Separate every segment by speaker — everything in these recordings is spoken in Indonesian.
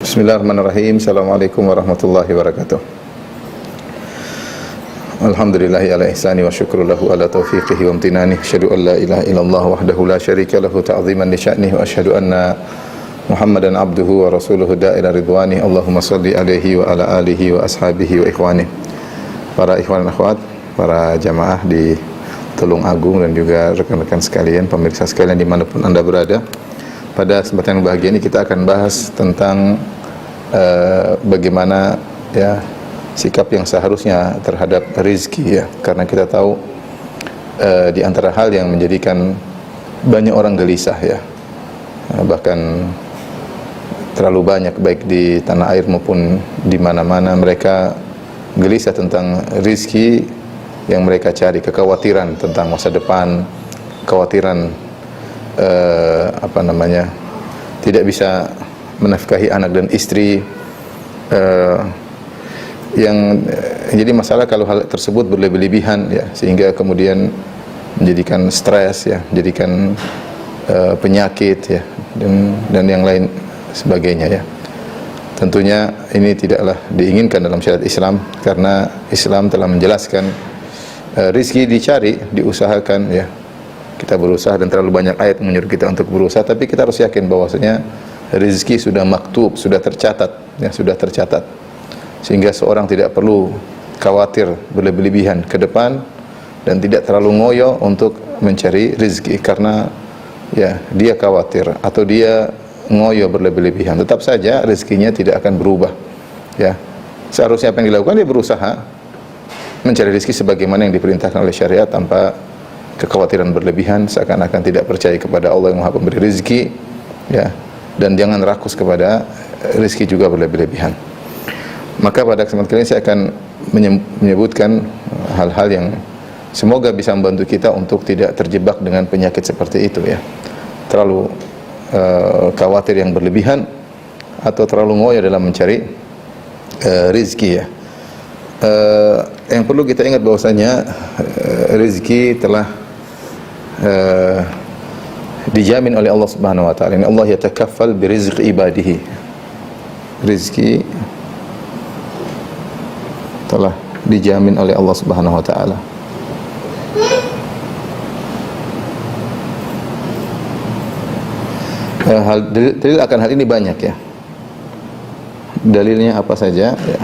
Speaker 1: Bismillahirrahmanirrahim. Assalamualaikum warahmatullahi wabarakatuh. Alhamdulillahi ala ihsani wa syukru lahu ala taufiqihi wa amtinani. Asyhadu an la ilaha illallah wahdahu la syarika lahu ta'ziman li sya'nihi wa asyhadu anna Muhammadan abduhu wa rasuluhu da'ila ridwani. Allahumma salli alaihi wa ala alihi wa ashabihi wa ikhwani. Para ikhwan dan akhwat, para jamaah di Tulung Agung dan juga rekan-rekan sekalian, pemirsa sekalian dimanapun Anda berada. Pada kesempatan yang bahagia ini kita akan bahas tentang bagaimana ya sikap yang seharusnya terhadap rezeki ya, karena kita tahu di antara hal yang menjadikan banyak orang gelisah ya, bahkan terlalu banyak baik di tanah air maupun di mana-mana mereka gelisah tentang rezeki yang mereka cari, kekhawatiran tentang masa depan, kekhawatiran tidak bisa menafkahi anak dan istri, yang jadi masalah kalau hal tersebut berlebih-lebihan ya, sehingga kemudian menjadikan stres ya, menjadikan penyakit ya, dan yang lain sebagainya ya. Tentunya ini tidaklah diinginkan dalam syariat Islam, karena Islam telah menjelaskan rizki dicari, diusahakan ya. Kita berusaha dan terlalu banyak ayat menyuruh kita untuk berusaha, tapi kita harus yakin bahwasanya rezeki sudah maktub, sudah tercatat ya, sudah tercatat, sehingga seorang tidak perlu khawatir berlebih-lebihan ke depan dan tidak terlalu ngoyo untuk mencari rezeki, karena ya dia khawatir atau dia ngoyo berlebih-lebihan, tetap saja rezekinya tidak akan berubah ya. Seharusnya apa yang dilakukan, dia berusaha mencari rezeki sebagaimana yang diperintahkan oleh syariat tanpa kekhawatiran berlebihan, seakan-akan tidak percaya kepada Allah yang Maha Pemberi rezeki ya, dan jangan rakus kepada rezeki juga berlebih-lebihan. Maka pada kesempatan ini saya akan menyebutkan hal-hal yang semoga bisa membantu kita untuk tidak terjebak dengan penyakit seperti itu ya, terlalu khawatir yang berlebihan atau terlalu ngoyo dalam mencari rezeki ya. Yang perlu kita ingat bahwasanya rezeki telah dijamin oleh Allah Subhanahu wa taala. Ini Allah yatakaffal bi rizqi ibadihi. Rezeki telah dijamin oleh Allah Subhanahu wa taala. Dalil akan hal ini banyak ya. Dalilnya apa saja ya.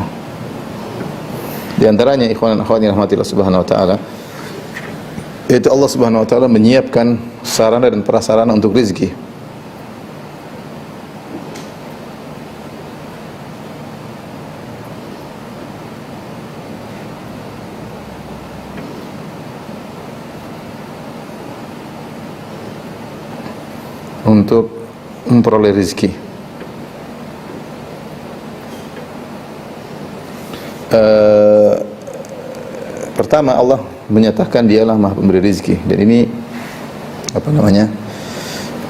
Speaker 1: Di antaranya ikhwan dan akhwat yang dirahmati Allah Subhanahu wa taala, yaitu Allah Subhanahu wa taala menyiapkan sarana dan prasarana untuk rezeki. Untuk memperoleh rezeki. Pertama, Allah menyatakan dialah Maha Pemberi rezeki, dan ini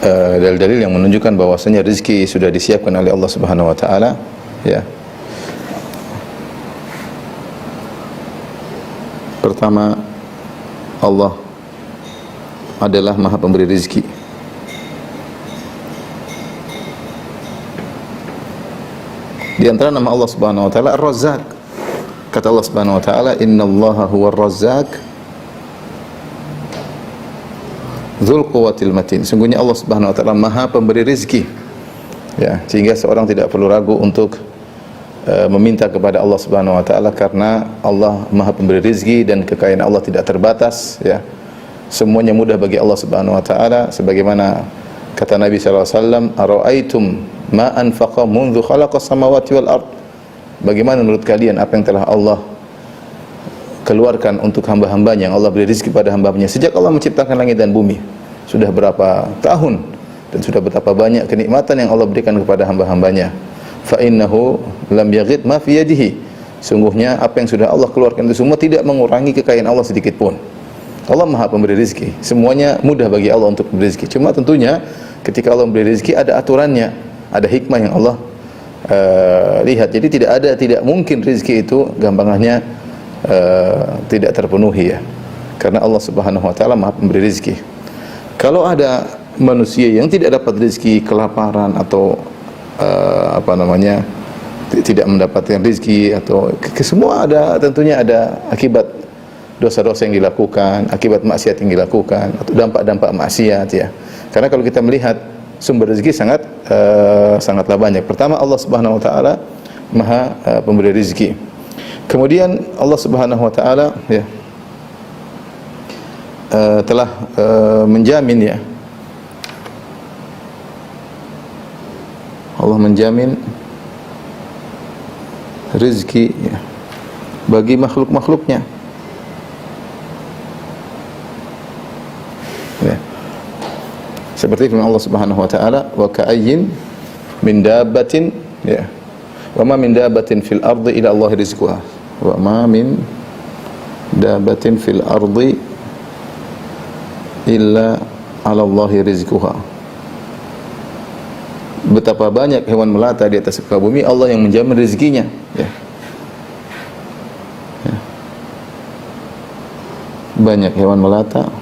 Speaker 1: dalil-dalil yang menunjukkan bahwasanya rezeki sudah disiapkan oleh Allah Subhanahu wa taala ya. Pertama, Allah adalah Maha Pemberi rezeki. Di antara nama Allah Subhanahu wa taala Ar-Razzaq. Kata Allah Subhanahu wa taala, "Innallaha huwar razzaq dzul quwwatil matin." Sungguhnya Allah Subhanahu wa taala Maha Pemberi rezeki. Ya, sehingga seorang tidak perlu ragu untuk meminta kepada Allah Subhanahu wa taala, karena Allah Maha Pemberi rezeki dan kekayaan Allah tidak terbatas ya. Semuanya mudah bagi Allah Subhanahu wa taala, sebagaimana kata Nabi sallallahu alaihi wasallam, "Ara'aitum ma anfaqa mundzu khalaqas samawati wal ard." Bagaimana menurut kalian apa yang telah Allah keluarkan untuk hamba-hambanya, yang Allah beri rezeki pada hamba-hambanya sejak Allah menciptakan langit dan bumi? Sudah berapa tahun dan sudah betapa banyak kenikmatan yang Allah berikan kepada hamba-hambanya. Fa innahu lam yaghid ma fi yadihi. Sungguhnya apa yang sudah Allah keluarkan itu semua tidak mengurangi kekayaan Allah sedikit pun. Allah Maha Pemberi rezeki, semuanya mudah bagi Allah untuk memberi rezeki. Cuma tentunya ketika Allah memberi rezeki ada aturannya, ada hikmah yang Allah lihat. Jadi tidak mungkin rezeki itu gampangannya tidak terpenuhi ya, karena Allah Subhanahu wa taala Maha Pemberi rezeki. Kalau ada manusia yang tidak dapat rezeki, kelaparan atau tidak mendapatkan rezeki, atau semua ada, tentunya ada akibat dosa-dosa yang dilakukan, akibat maksiat yang dilakukan, atau dampak-dampak maksiat ya. Karena kalau kita melihat sumber rezeki sangatlah banyak. Pertama, Allah Subhanahu wa taala Maha pemberi rezeki. Kemudian Allah Subhanahu wa taala ya telah menjamin ya. Allah menjamin rezeki ya, bagi makhluk-makhluknya. Ya. Seperti firman Allah Subhanahu wa taala, wa ka'ayyin min dabbatin ya. Wa ma min dabbatin fil ardi illa Allah rizquha. Wa ma min dabbatin fil ardi illa 'ala Allah rizquha. Betapa banyak hewan melata di atas muka bumi, Allah yang menjamin rezekinya ya. Ya. Banyak hewan melata,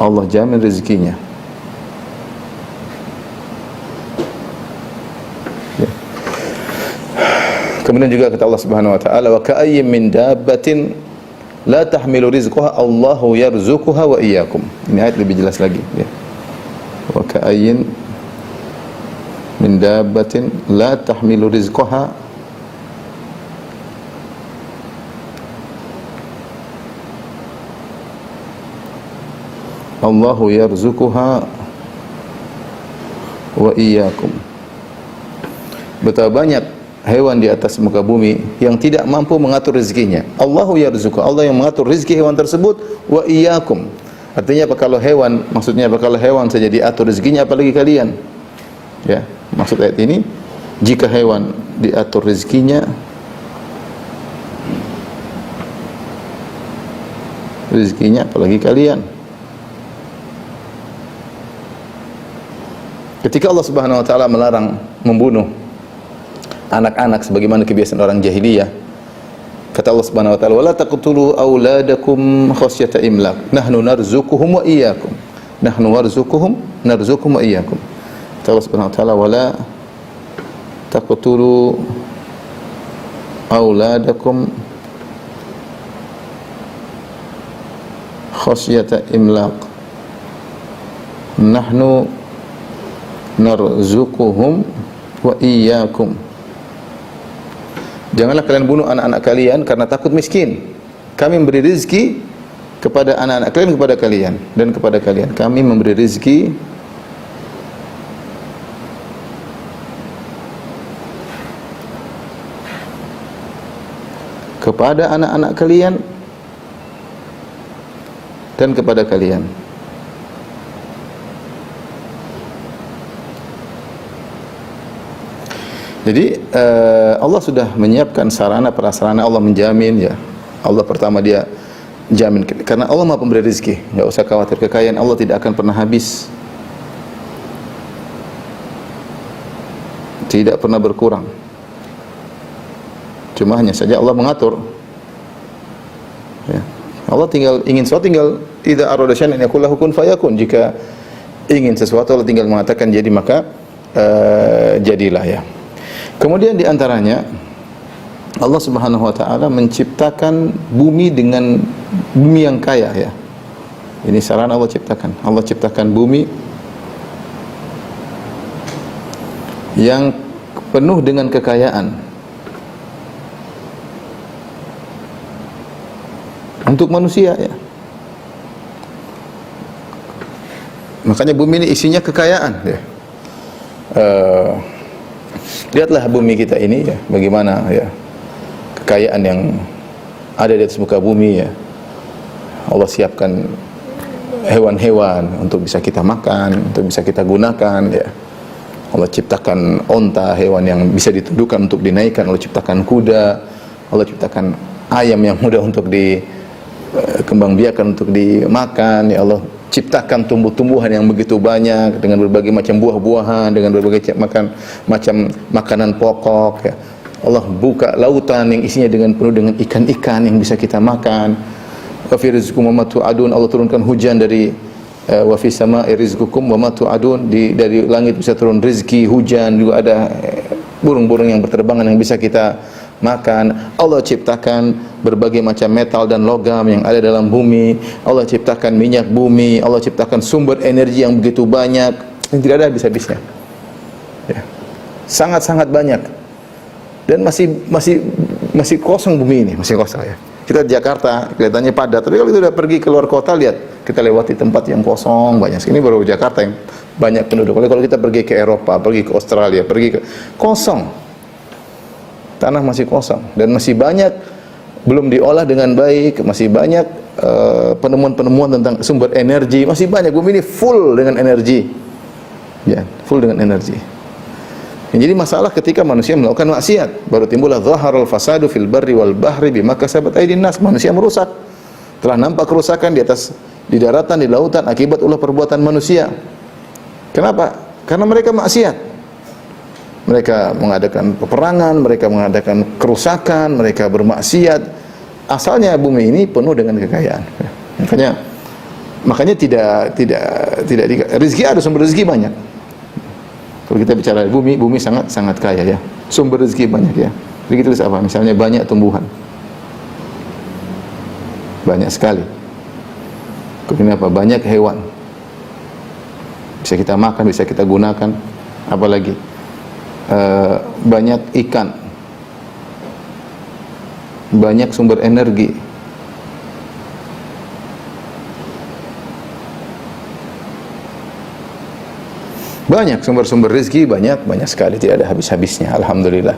Speaker 1: Allah jamin rezekinya ya. Kemudian juga kata Allah Subhanahu wa taala, wa ka'ayyin min dabbatin la tahmilu rizqaha Allahu yarzuquha wa iyyakum. Ini ayat lebih jelas lagi ya. Wa ka'ayyin min dabbatin la tahmilu rizqaha Allahu yarzuquha wa iyyakum. Betapa banyak hewan di atas muka bumi yang tidak mampu mengatur rezekinya. Allahu yarzuqu, Allah yang mengatur rezeki hewan tersebut, wa iyyakum. Artinya apa, kalau hewan, maksudnya apa, kalau hewan saja diatur rezekinya, apalagi kalian. Ya, maksud ayat ini, jika hewan diatur rezekinya, apalagi kalian. Ketika Allah Subhanahu wa taala melarang membunuh anak-anak sebagaimana kebiasaan orang jahiliyah, kata Allah Subhanahu wa taala, wala taqtulu auladakum khasyata imlaq nahnu narzuquhum wa iyyakum. Nahnu narzuquhum wa iyyakum. Kata Allah Subhanahu wa taala, wala taqtulu auladakum khasyata imlaq nahnu narzuquhum wa iyyakum. Janganlah kalian bunuh anak-anak kalian karena takut miskin. Kami memberi rezeki kepada anak-anak kalian, kepada kalian, dan kepada kalian kami memberi rezeki kepada anak-anak kalian dan kepada kalian. Jadi Allah sudah menyiapkan sarana prasarana, Allah menjamin ya. Allah pertama dia jamin, karena Allah Maha pemberi rezeki, enggak usah khawatir, kekayaan Allah tidak akan pernah habis. Tidak pernah berkurang. Cuma hanya saja Allah mengatur. Ya. Allah tinggal ingin sesuatu, tinggal idza arada syai'an an yakul lahu kun fayakun. Jika ingin sesuatu Allah tinggal mengatakan jadi, maka jadilah ya. Kemudian di antaranya Allah Subhanahu wa taala menciptakan bumi dengan bumi yang kaya ya. Ini sarana Allah ciptakan. Allah ciptakan bumi yang penuh dengan kekayaan untuk manusia ya. Makanya bumi ini isinya kekayaan ya. Lihatlah bumi kita ini ya, bagaimana ya kekayaan yang ada di atas muka bumi ya. Allah siapkan hewan-hewan untuk bisa kita makan, untuk bisa kita gunakan ya. Allah ciptakan onta, hewan yang bisa ditundukkan untuk dinaikkan. Allah ciptakan kuda, Allah ciptakan ayam yang mudah untuk dikembangbiakan, untuk dimakan ya. Allah ciptakan tumbuh-tumbuhan yang begitu banyak dengan berbagai macam buah-buahan, dengan berbagai macam makanan pokok ya. Allah buka lautan yang isinya penuh dengan ikan-ikan yang bisa kita makan. Wa fi rizqikum wa ma tu'adun, Allah turunkan hujan dari wa fis sama'i rizqukum wa ma tu'adun, dari langit bisa turun rezeki, hujan, juga ada burung-burung yang berterbangan yang bisa kita makan. Allah ciptakan berbagai macam metal dan logam yang ada dalam bumi. Allah ciptakan minyak bumi. Allah ciptakan sumber energi yang begitu banyak yang tidak ada habis-habisnya. Ya. Sangat-sangat banyak. Dan masih kosong bumi ini, masih kosong ya. Kita di Jakarta kelihatannya padat, tapi kalau kita sudah pergi keluar kota, lihat, kita lewati tempat yang kosong banyak. Ini baru Jakarta yang banyak penduduk. Kalau kita pergi ke Eropa, pergi ke Australia, pergi ke kosong. Tanah masih kosong dan masih banyak belum diolah dengan baik, masih banyak penemuan-penemuan tentang sumber energi, masih banyak. Bumi ini full dengan energi. Ya, full dengan energi. Jadi masalah ketika manusia melakukan maksiat, baru timbullah zaharul fasadu fil barri wal bahri bima kasabat aydin nas. Manusia merusak. Telah nampak kerusakan di daratan, di lautan akibat ulah perbuatan manusia. Kenapa? Karena mereka maksiat. Mereka mengadakan peperangan, mereka mengadakan kerusakan, mereka bermaksiat. Asalnya bumi ini penuh dengan kekayaan. Makanya tidak rezeki ada, sumber rezeki banyak. Kalau kita bicara bumi sangat kaya ya. Sumber rezeki banyak ya. Jadi kita apa? Misalnya banyak tumbuhan. Banyak sekali. Kemudian apa? Banyak hewan. Bisa kita makan, bisa kita gunakan. Apalagi banyak ikan. Banyak sumber energi. Banyak sumber-sumber rezeki, banyak sekali, tidak ada habis-habisnya. Alhamdulillah.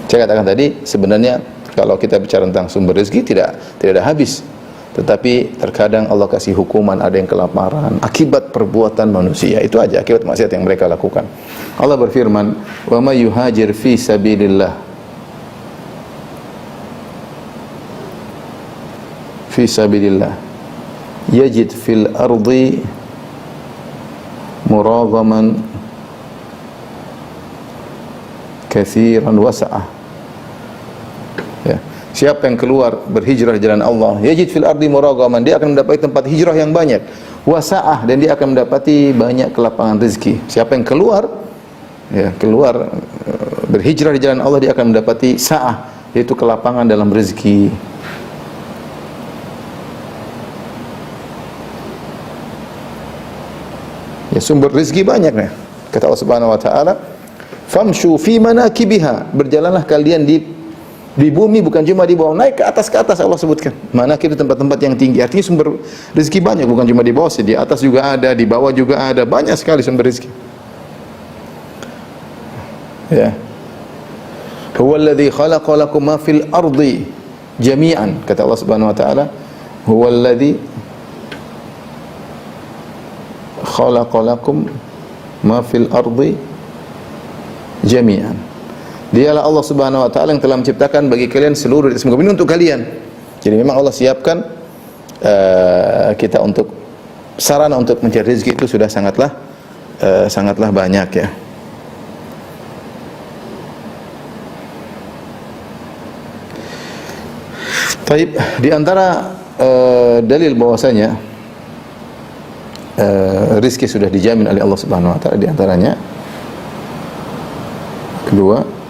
Speaker 1: Saya katakan tadi, sebenarnya kalau kita bicara tentang sumber rezeki tidak ada habis. Tetapi terkadang Allah kasih hukuman, ada yang kelaparan akibat perbuatan manusia. Itu aja akibat maksiat yang mereka lakukan. Allah berfirman, "Wa may yuhajir fi sabilillah yajid fil ardi muragaman katsiran wasa'ah." Ya, siapa yang keluar berhijrah di jalan Allah, yajid fil ardi muragaman, dia akan mendapati tempat hijrah yang banyak, wasa'ah, dan dia akan mendapati banyak kelapangan rezeki. Siapa yang keluar berhijrah di jalan Allah, dia akan mendapati sa'ah, yaitu kelapangan dalam rezeki. Ya, sumber rezeki banyak ya. Kata Allah Subhanahu wa taala, "Famshu fi manakibiha." Berjalanlah kalian di bumi, bukan cuma di bawah, naik ke atas Allah sebutkan. Manakib itu tempat-tempat yang tinggi. Artinya sumber rezeki banyak, bukan cuma di bawah, di atas juga ada, di bawah juga ada, banyak sekali sumber rezeki. Ya. Huwallazi khalaqa lakum ma fil ardi jami'an. Kata Allah Subhanahu wa taala, huwallazi khalaqalakum ma fil ardi jami'an. Dialah Allah Subhanahu wa taala yang telah menciptakan bagi kalian seluruh di semua bumi untuk kalian. Jadi memang Allah siapkan kita untuk sarana untuk mencari rezeki itu sudah sangatlah banyak ya. Baik, di antara dalil bahwasanya rizki sudah dijamin oleh Allah Subhanahu wa taala, di antaranya kedua,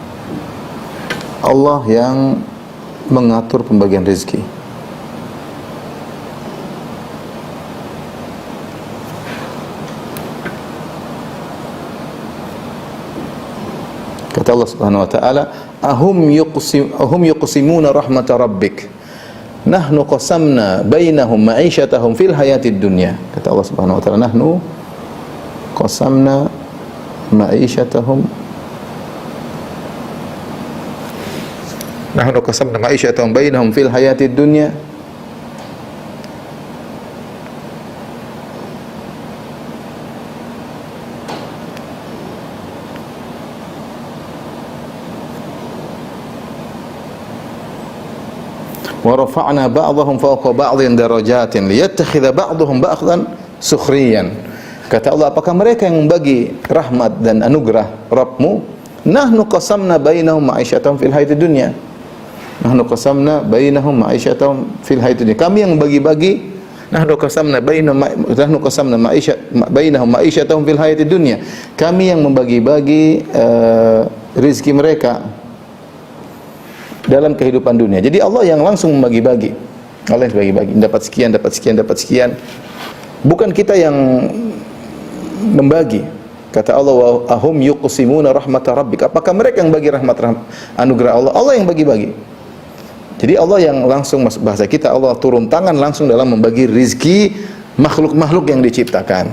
Speaker 1: Allah yang mengatur pembagian rizki. Kata Allah Subhanahu wa taala, ahum yuqsimuna rahmata rabbik, nahnu qasamna bainahum ma'isyatahum fil hayatid dunya. Kata Allah Subhanahu wa taala, nahnu qasamna ma'isyatahum bainahum fil hayatid dunya wa rafa'na ba'dahum fawqa ba'dhin darajatin liyattakhidha ba'dhum ba'dhan sukhriyan. Kata Allah, apakah mereka yang membagi rahmat dan anugerah Rabbmu? Nahnu qasamna bainahum ma'isyatahum fil hayatid dunya. Nahnu qasamna bainahum ma'isyatahum fil hayatid dunya. Kami yang membagi-bagi, nahnu qasamna bainahum ma'isyatahum fil hayatid dunya. Kami yang membagi-bagi rezeki mereka dalam kehidupan dunia. Jadi Allah yang langsung membagi-bagi. Allah yang bagi-bagi, dapat sekian, dapat sekian, dapat sekian. Bukan kita yang membagi. Kata Allah, wa ahum yuqsimuna rahmat rabbik. Apakah mereka yang bagi rahmat anugerah Allah? Allah yang bagi-bagi. Jadi Allah yang langsung, bahasa kita, Allah turun tangan langsung dalam membagi rizki makhluk-makhluk yang diciptakan.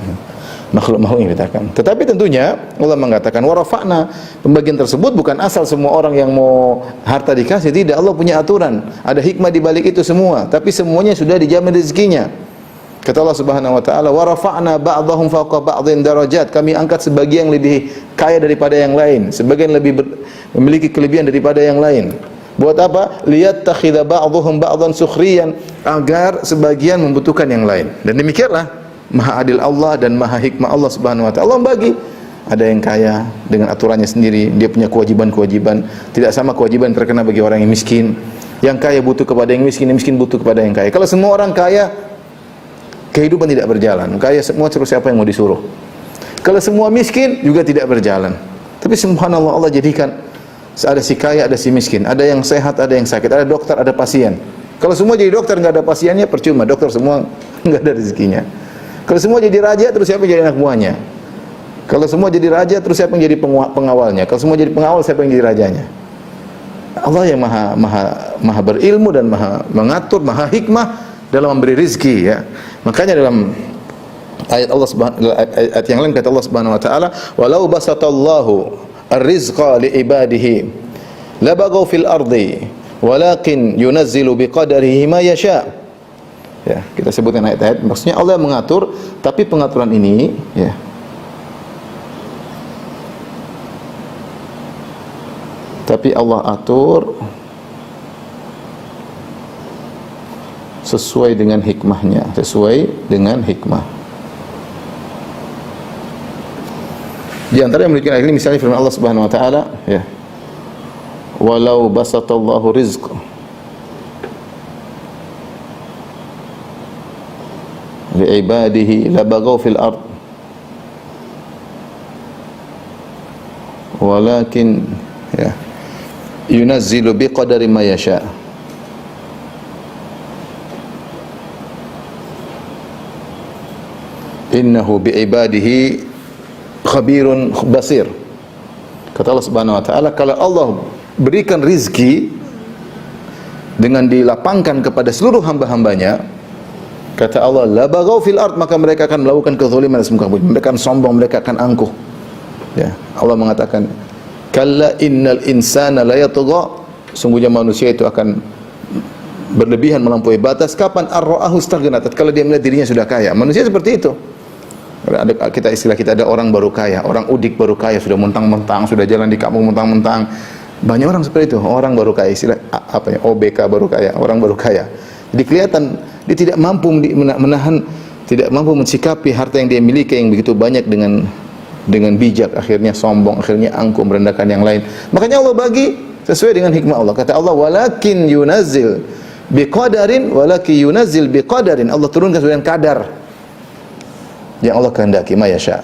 Speaker 1: Makhluk-makhluk yang diciptakan. Tetapi tentunya Allah mengatakan warafa'na, pembagian tersebut bukan asal semua orang yang mau harta dikasih, tidak. Allah punya aturan, ada hikmah di balik itu semua, tapi semuanya sudah dijamin rezekinya. Kata Allah Subhanahu wa taala, warafa'na ba'dahum fawqa ba'dhin darajat. Kami angkat sebagian lebih kaya daripada yang lain, sebagian lebih memiliki kelebihan daripada yang lain. Buat apa? Liyattakhidha ba'dhuhum ba'dhan sukhriyan, agar sebagian membutuhkan yang lain. Dan demikianlah maha adil Allah dan maha hikmah Allah Subhanahu wa taala. Allah bagi. Ada yang kaya dengan aturannya sendiri, dia punya kewajiban-kewajiban. Tidak sama kewajiban terkena bagi orang yang miskin. Yang kaya butuh kepada yang miskin butuh kepada yang kaya. Kalau semua orang kaya, kehidupan tidak berjalan. Kaya semua, terus siapa yang mau disuruh? Kalau semua miskin juga tidak berjalan. Tapi subhanallah, Allah jadikan ada si kaya, ada si miskin, ada yang sehat, ada yang sakit, ada dokter, ada pasien. Kalau semua jadi dokter nggak ada pasiennya, percuma. Dokter semua nggak ada rezekinya. Kalau semua jadi raja, terus siapa yang jadi anak buahnya? Kalau semua jadi raja, terus siapa yang jadi pengawalnya? Kalau semua jadi pengawal, siapa yang jadi rajanya? Allah yang maha berilmu dan maha mengatur, maha hikmah dalam memberi rezeki, ya. Makanya dalam ayat ayat yang lain kata Allah Subhanahu wa taala, walau basatallahu ar-rizqa li ibadihi labaghaw fil ardi walakin yunazzilu biqadarihi ma yasha. Ya, kita sebutkan ayat-ayat, maksudnya Allah yang mengatur, tapi pengaturan ini, ya, tapi Allah atur sesuai dengan hikmahnya, sesuai dengan hikmah. Di antara yang memiliki ayat ini misalnya firman Allah Subhanahu wa taala, ya. Walau basatallahu rizqa li ibadihi labaghaw fil ard walakin, ya, yunazzilu biqadari ma yasha. Innahu biibadihi khabirun basir. Kata Allah Subhanahu wa taala, kalau Allah berikan rizki dengan dilapangkan kepada seluruh hamba-hambanya, kata Allah, la baghaw fil ard, maka mereka akan melakukan kezaliman di muka bumi. Mereka akan sombong, mereka akan angkuh. Ya, Allah mengatakan, kalla innal insana la yatgha, sungguhnya manusia itu akan berlebihan melampaui batas. Kapan ar-ra'ahu istaghna, tatkala dia melihat dirinya sudah kaya. Manusia seperti itu. Ada istilah kita, ada orang baru kaya, orang udik baru kaya, sudah mentang-mentang, sudah jalan di kampung mentang-mentang. Banyak orang seperti itu, orang baru kaya, istilah apa ya, OBK baru kaya, orang baru kaya. Jadi kelihatan dia tidak mampu menahan, tidak mampu mensikapi harta yang dia miliki yang begitu banyak dengan bijak, akhirnya sombong, akhirnya angkuh, merendahkan yang lain. Makanya Allah bagi sesuai dengan hikmah Allah. Kata Allah, walakin yunazzil biqadarin, walakin yunazzil biqadarin. Allah turunkan sesuai dengan kadar yang Allah kehendaki, ma yasha.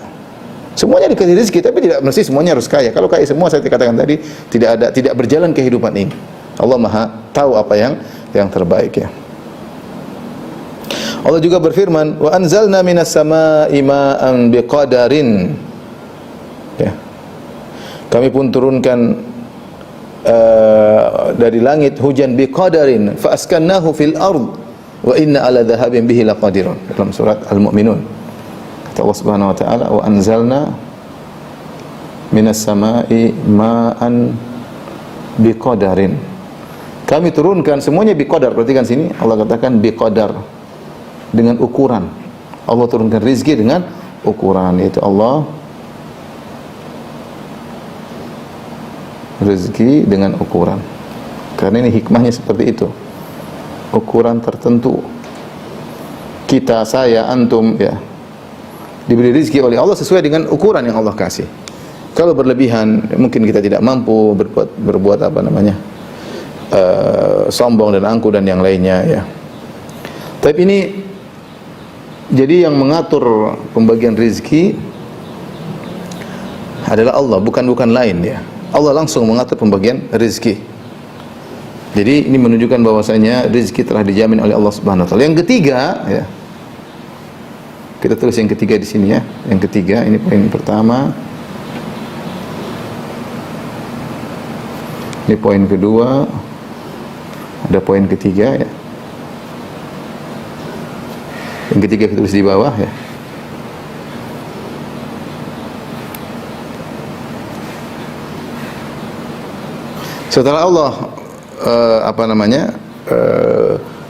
Speaker 1: Semuanya dikasih rezeki, tapi tidak mesti semuanya harus kaya. Kalau kaya semua, saya katakan tadi, tidak berjalan kehidupan ini. Allah Maha tahu apa yang terbaik, ya. Allah juga berfirman, wa anzalna minas samaa'i ma'an biqadarin. Ya. Kami pun turunkan dari langit hujan biqadarin, fa askannahu fil ard wa inna ala dhahabin bihi laqadirun. Dalam surat Al-Mu'minun. Allah Subhanahu wa taala, wa anzalna minas samaa'i ma'an biqadarin. Kami turunkan semuanya biqadar. Perhatikan sini, Allah katakan biqadar, dengan ukuran. Allah turunkan rezeki dengan ukuran, yaitu Allah rezeki dengan ukuran. Karena ini hikmahnya seperti itu. Ukuran tertentu. Kita, saya, antum, ya, diberi rezeki oleh Allah sesuai dengan ukuran yang Allah kasih. Kalau berlebihan, mungkin kita tidak mampu berbuat apa namanya, sombong dan angkuh dan yang lainnya, ya. Tapi ini Jadi yang mengatur pembagian rezeki adalah Allah, bukan lain ya. Allah langsung mengatur pembagian rezeki. Jadi ini menunjukkan bahwasanya rezeki telah dijamin oleh Allah Subhanahu wa taala. Yang ketiga ya. Kita tulis yang ketiga di sini ya. Yang ketiga, ini poin pertama. Ini poin kedua. Ada poin ketiga ya. Yang ketiga kita tulis di bawah ya. Setelah Allah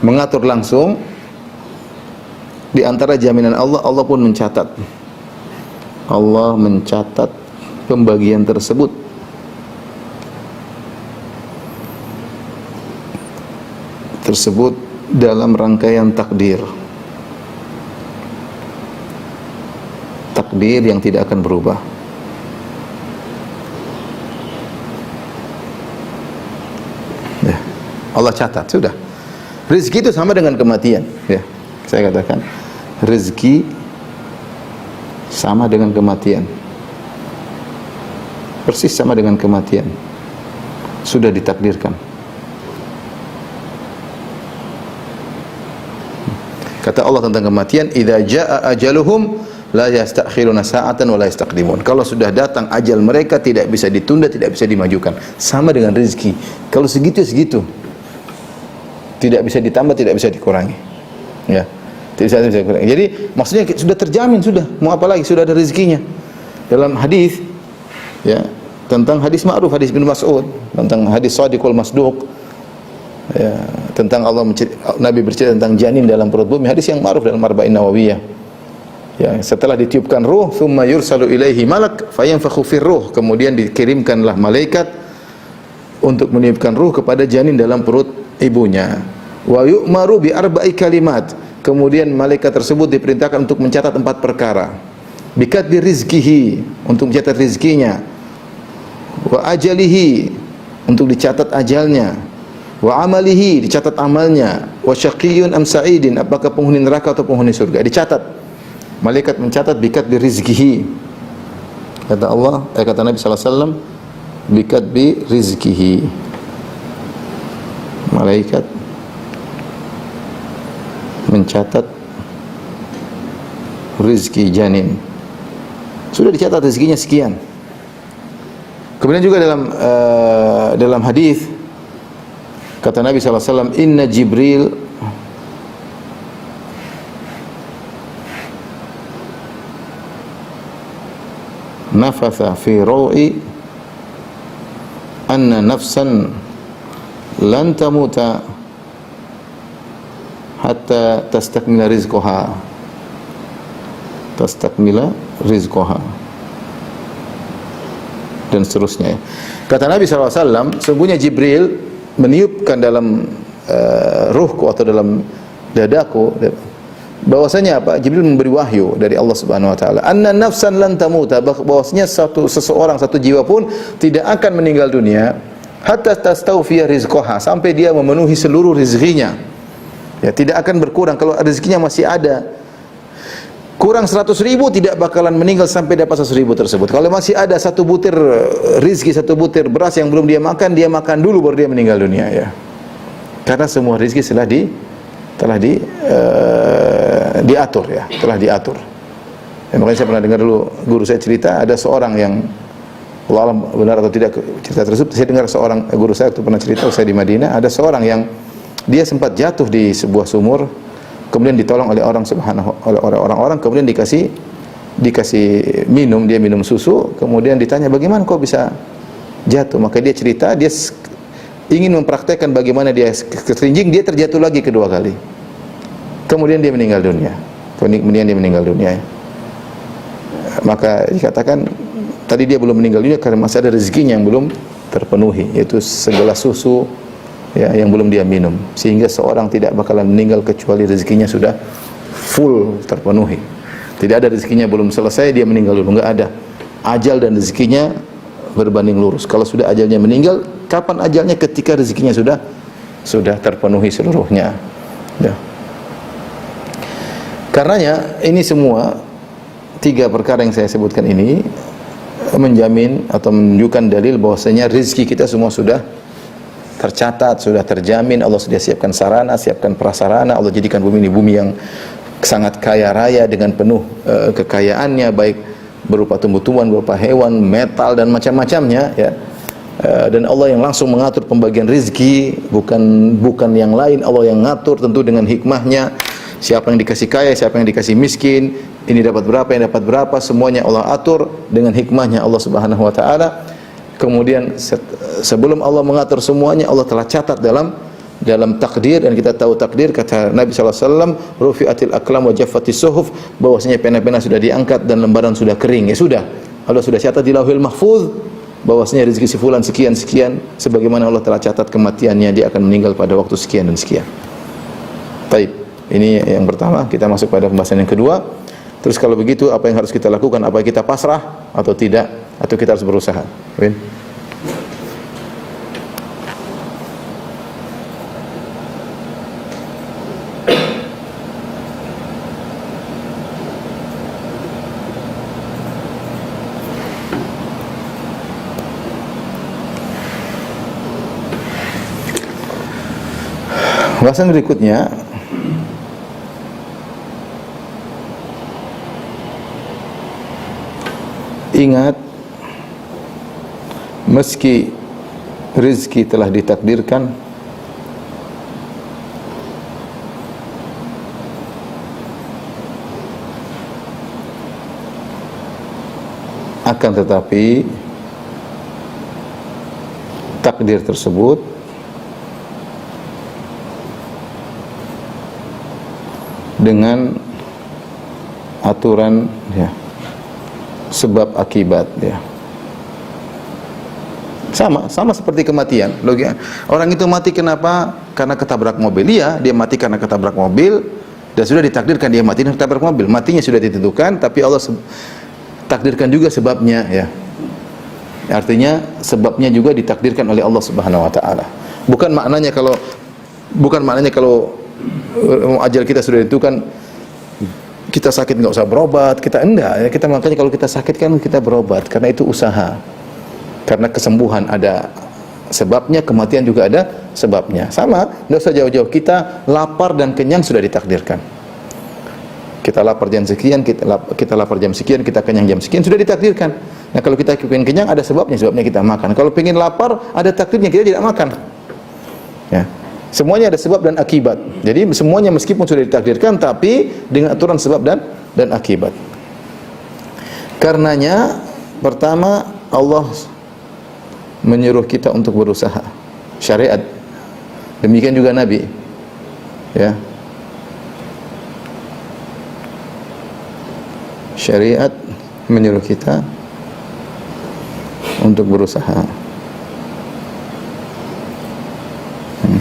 Speaker 1: mengatur langsung, di antara jaminan Allah, Allah pun mencatat. Allah mencatat pembagian tersebut. Tersebut dalam rangkaian takdir. Takdir yang tidak akan berubah. Ya, Allah catat, sudah. Rezeki itu sama dengan kematian, ya. Saya katakan, rezeki sama dengan kematian. Persis sama dengan kematian. Sudah ditakdirkan. Kata Allah tentang kematian, "Idza jaa ajaluhum la yastakhiruna sa'atan wa la yastaqdimun." Kalau sudah datang ajal mereka, tidak bisa ditunda, tidak bisa dimajukan. Sama dengan rezeki. Kalau segitu ya segitu. Tidak bisa ditambah, tidak bisa dikurangi. Ya. Tidak bisa dikurangi. Jadi maksudnya sudah terjamin, sudah. Mau apa lagi? Sudah ada rezekinya. Dalam hadis ya, tentang hadis ma'ruf, hadis bin Mas'ud, tentang hadis Shadiqul Masduq. Ya, tentang Nabi bercerita tentang janin dalam perut bumi, hadis yang ma'ruf dalam Arba'in Nawawiyah. Ya, setelah ditiupkan ruh, thumma yursalu ilaihi malak fayanfakhu fir ruh, kemudian dikirimkanlah malaikat untuk meniupkan ruh kepada janin dalam perut ibunya. Wa yu'maru bi arba'i kalimat, kemudian malaikat tersebut diperintahkan untuk mencatat 4 perkara. Bikatbi rizkihi, untuk mencatat rizkinya. Wa ajalihi, untuk dicatat ajalnya. Wa amalihi, dicatat amalnya. Wa syaqiyyun am sa'idin, apakah penghuni neraka atau penghuni surga, dicatat. Malaikat mencatat bikatbi rizkihi. Kata Allah, kata Nabi sallallahu alaihi wasallam, bikatbi rizkihi. Malaikat mencatat rezeki janin. Sudah dicatat rezekinya sekian. Kemudian juga dalam hadis kata Nabi sallallahu alaihi wasallam, "Inna Jibril nafatha fi ru'i anna nafsan lan tamuta hatta tastakmila rizqaha." Tastakmila rizqaha. Dan seterusnya. Kata Nabi SAW, sungguhnya Jibril meniupkan dalam ruhku atau dalam dadaku, bahwasanya apa? Jibril memberi wahyu dari Allah Subhanahu wa taala. Anna nafsan lan tamuta, bahwasanya satu jiwa pun tidak akan meninggal dunia hatta tastawfiya rizqaha, sampai dia memenuhi seluruh rezekinya. Ya, tidak akan berkurang. Kalau rezekinya masih ada, kurang 100.000, tidak bakalan meninggal sampai dapat 100.000 tersebut. Kalau masih ada satu butir rizki, satu butir beras yang belum dia makan dulu baru dia meninggal dunia, ya. Karena semua rizki telah diatur, ya, telah diatur. Ya, makanya saya pernah dengar dulu guru saya cerita, ada seorang yang, Allah alam benar atau tidak cerita tersebut, saya dengar seorang guru saya itu pernah cerita, saya di Madinah, ada seorang yang dia sempat jatuh di sebuah sumur, kemudian ditolong oleh orang-orang, kemudian dikasih minum, dia minum susu, kemudian ditanya, bagaimana kau bisa jatuh? Maka dia cerita, dia ingin mempraktekkan bagaimana dia keterjing, dia terjatuh lagi kedua kali, kemudian dia meninggal dunia. Maka dikatakan tadi dia belum meninggal dunia karena masih ada rezekinya yang belum terpenuhi, yaitu segelas susu, ya, yang belum dia minum, sehingga seorang tidak bakalan meninggal kecuali rezekinya sudah full terpenuhi. Tidak ada rezekinya belum selesai dia meninggal dulu, enggak ada. Ajal dan rezekinya berbanding lurus. Kalau sudah ajalnya meninggal, kapan ajalnya? Ketika rezekinya sudah terpenuhi seluruhnya. Ya. Karenanya ini semua tiga perkara yang saya sebutkan ini menjamin atau menunjukkan dalil bahwasanya rezeki kita semua sudah tercatat, sudah terjamin. Allah sudah siapkan sarana, siapkan prasarana. Allah jadikan bumi ini bumi yang sangat kaya raya dengan penuh kekayaannya, baik berupa tumbuh-tumbuhan, berupa hewan, metal dan macam-macamnya, ya. Dan Allah yang langsung mengatur pembagian rezeki, bukan yang lain. Allah yang ngatur tentu dengan hikmahnya. Siapa yang dikasih kaya, siapa yang dikasih miskin, ini dapat berapa, yang dapat berapa, semuanya Allah atur dengan hikmahnya Allah Subhanahu wa taala. Kemudian sebelum Allah mengatur semuanya, Allah telah catat dalam takdir, dan kita tahu takdir, kata Nabi sallallahu alaihi wasallam, rufi'atil aqlam wa jaffatis suhuf, bahwasanya pena-pena sudah diangkat dan lembaran sudah kering. Ya sudah, Allah sudah catat di Lauhil Mahfuz bahwasanya rezeki si fulan sekian, sebagaimana Allah telah catat kematiannya, dia akan meninggal pada waktu sekian dan sekian. Baik. Ini yang pertama, kita masuk pada pembahasan yang kedua. Terus kalau begitu, apa yang harus kita lakukan? Apa kita pasrah atau tidak? Atau kita harus berusaha? Win? Pembahasan berikutnya, ingat, meski rezeki telah ditakdirkan, akan tetapi takdir tersebut dengan aturan, ya, sebab akibat, ya. Sama seperti kematian. Orang itu mati kenapa? Karena ketabrak mobil. Iya, dia mati karena ketabrak mobil, dan sudah ditakdirkan dia mati karena ketabrak mobil. Matinya sudah ditentukan, tapi Allah takdirkan juga sebabnya, ya. Artinya sebabnya juga ditakdirkan oleh Allah Subhanahu wa taala. Bukan maknanya kalau ajal kita sudah ditentukan, kita sakit nggak usah berobat, kita enggak, ya. Kita makanya kalau kita sakit kan kita berobat, karena itu usaha. Karena kesembuhan ada sebabnya, kematian juga ada sebabnya. Sama, nggak usah jauh-jauh, kita lapar dan kenyang sudah ditakdirkan. Kita lapar jam sekian, kita lapar jam sekian, kita kenyang jam sekian, sudah ditakdirkan. Nah, kalau kita pengen kenyang ada sebabnya kita makan. Kalau pengen lapar ada takdirnya, kita tidak makan. Ya. Semuanya ada sebab dan akibat. Jadi semuanya meskipun sudah ditakdirkan, tapi dengan aturan sebab dan akibat. Karenanya pertama, Allah menyuruh kita untuk berusaha. Syariat. Demikian juga Nabi. Ya. Syariat menyuruh kita untuk berusaha.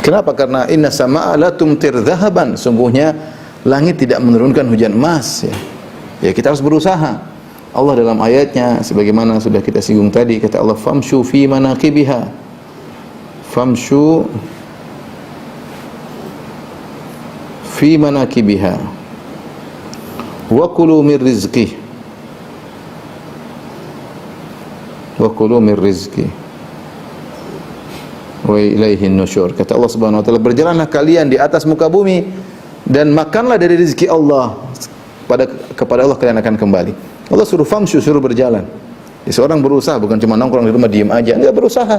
Speaker 1: Kenapa? Karena inna sama'a la tumtir dhahaban, sungguhnya langit tidak menurunkan hujan emas, ya. Ya, kita harus berusaha. Allah dalam ayatnya sebagaimana sudah kita singgung tadi, kata Allah, famshu fi manaqibiha, famshu fi manaqibiha wa kulu min rizqih, wa kulu min rizqih wa ilaihin nusyur. Kata Allah Subhanahu wa taala, berjalanlah kalian di atas muka bumi dan makanlah dari rezeki Allah, kepada Allah kalian akan kembali. Allah suruh famshu, suruh berjalan. Seorang berusaha, bukan cuma nongkrong di rumah diam aja, enggak, berusaha.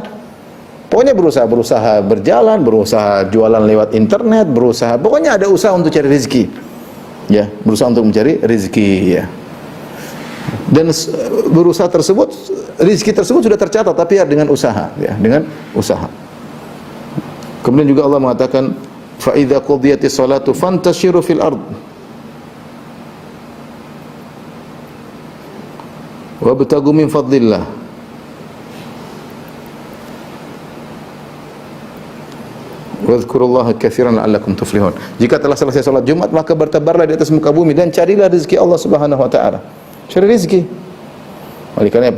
Speaker 1: Pokoknya berusaha berjalan, berusaha jualan lewat internet, berusaha, pokoknya ada usaha untuk cari rezeki. Ya, berusaha untuk mencari rezeki, ya. Dan berusaha tersebut, rezeki tersebut sudah tercatat, tapi dengan usaha, ya, dengan usaha. Kemudian juga Allah mengatakan, fa idza qudiyatis salatu fantashiru fil ard wabtagu min fadlillah. Wadhkurullaha katsiran la'allakum tuflihun. Jika telah selesai salat Jumat, maka bertebarlah di atas muka bumi dan carilah rezeki Allah Subhanahu wa taala. Cari rezeki. Oleh karena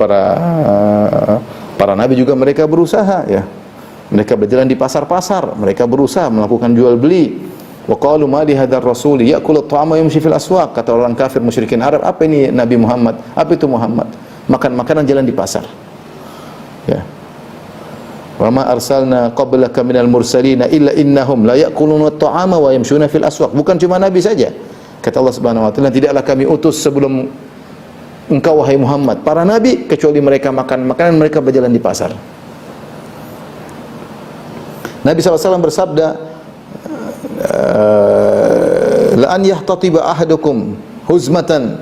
Speaker 1: para nabi juga mereka berusaha, ya. Mereka berjalan di pasar-pasar, mereka berusaha melakukan jual beli. Wa qalu ma li hadzal rasul ya'kulu at-ta'ama wa yamshi fil aswaq. Kata orang kafir musyrikin Arab, apa ini Nabi Muhammad? Apa itu Muhammad? Makan makanan jalan di pasar. Ya. Wa ma arsalna qablaka minal mursalin illa innahum la ya'kuluna at-ta'ama wa yamshuna fil aswaq. Bukan cuma nabi saja. Kata Allah Subhanahu wa taala, tidaklah kami utus sebelum engkau wahai Muhammad para nabi kecuali mereka makan makanan, mereka berjalan di pasar. Nabi SAW bersabda, la an yahtatiba ahadukum huzmatan,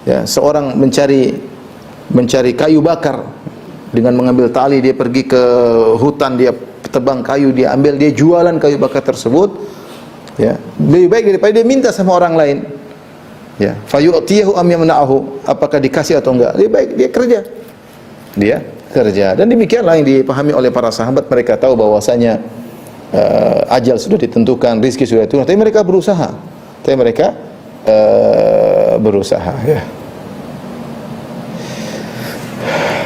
Speaker 1: ya, seorang mencari kayu bakar dengan mengambil tali, dia pergi ke hutan, dia tebang kayu, dia ambil, dia jualan kayu bakar tersebut, ya, lebih baik daripada dia minta sama orang lain, ya, fayu'tiyahu am yamna'ahu, apakah dikasih atau enggak, lebih baik dia kerja. Dan demikianlah yang dipahami oleh para sahabat. Mereka tahu bahwasanya ajal sudah ditentukan, rizki sudah ditentukan, tapi mereka berusaha, ya.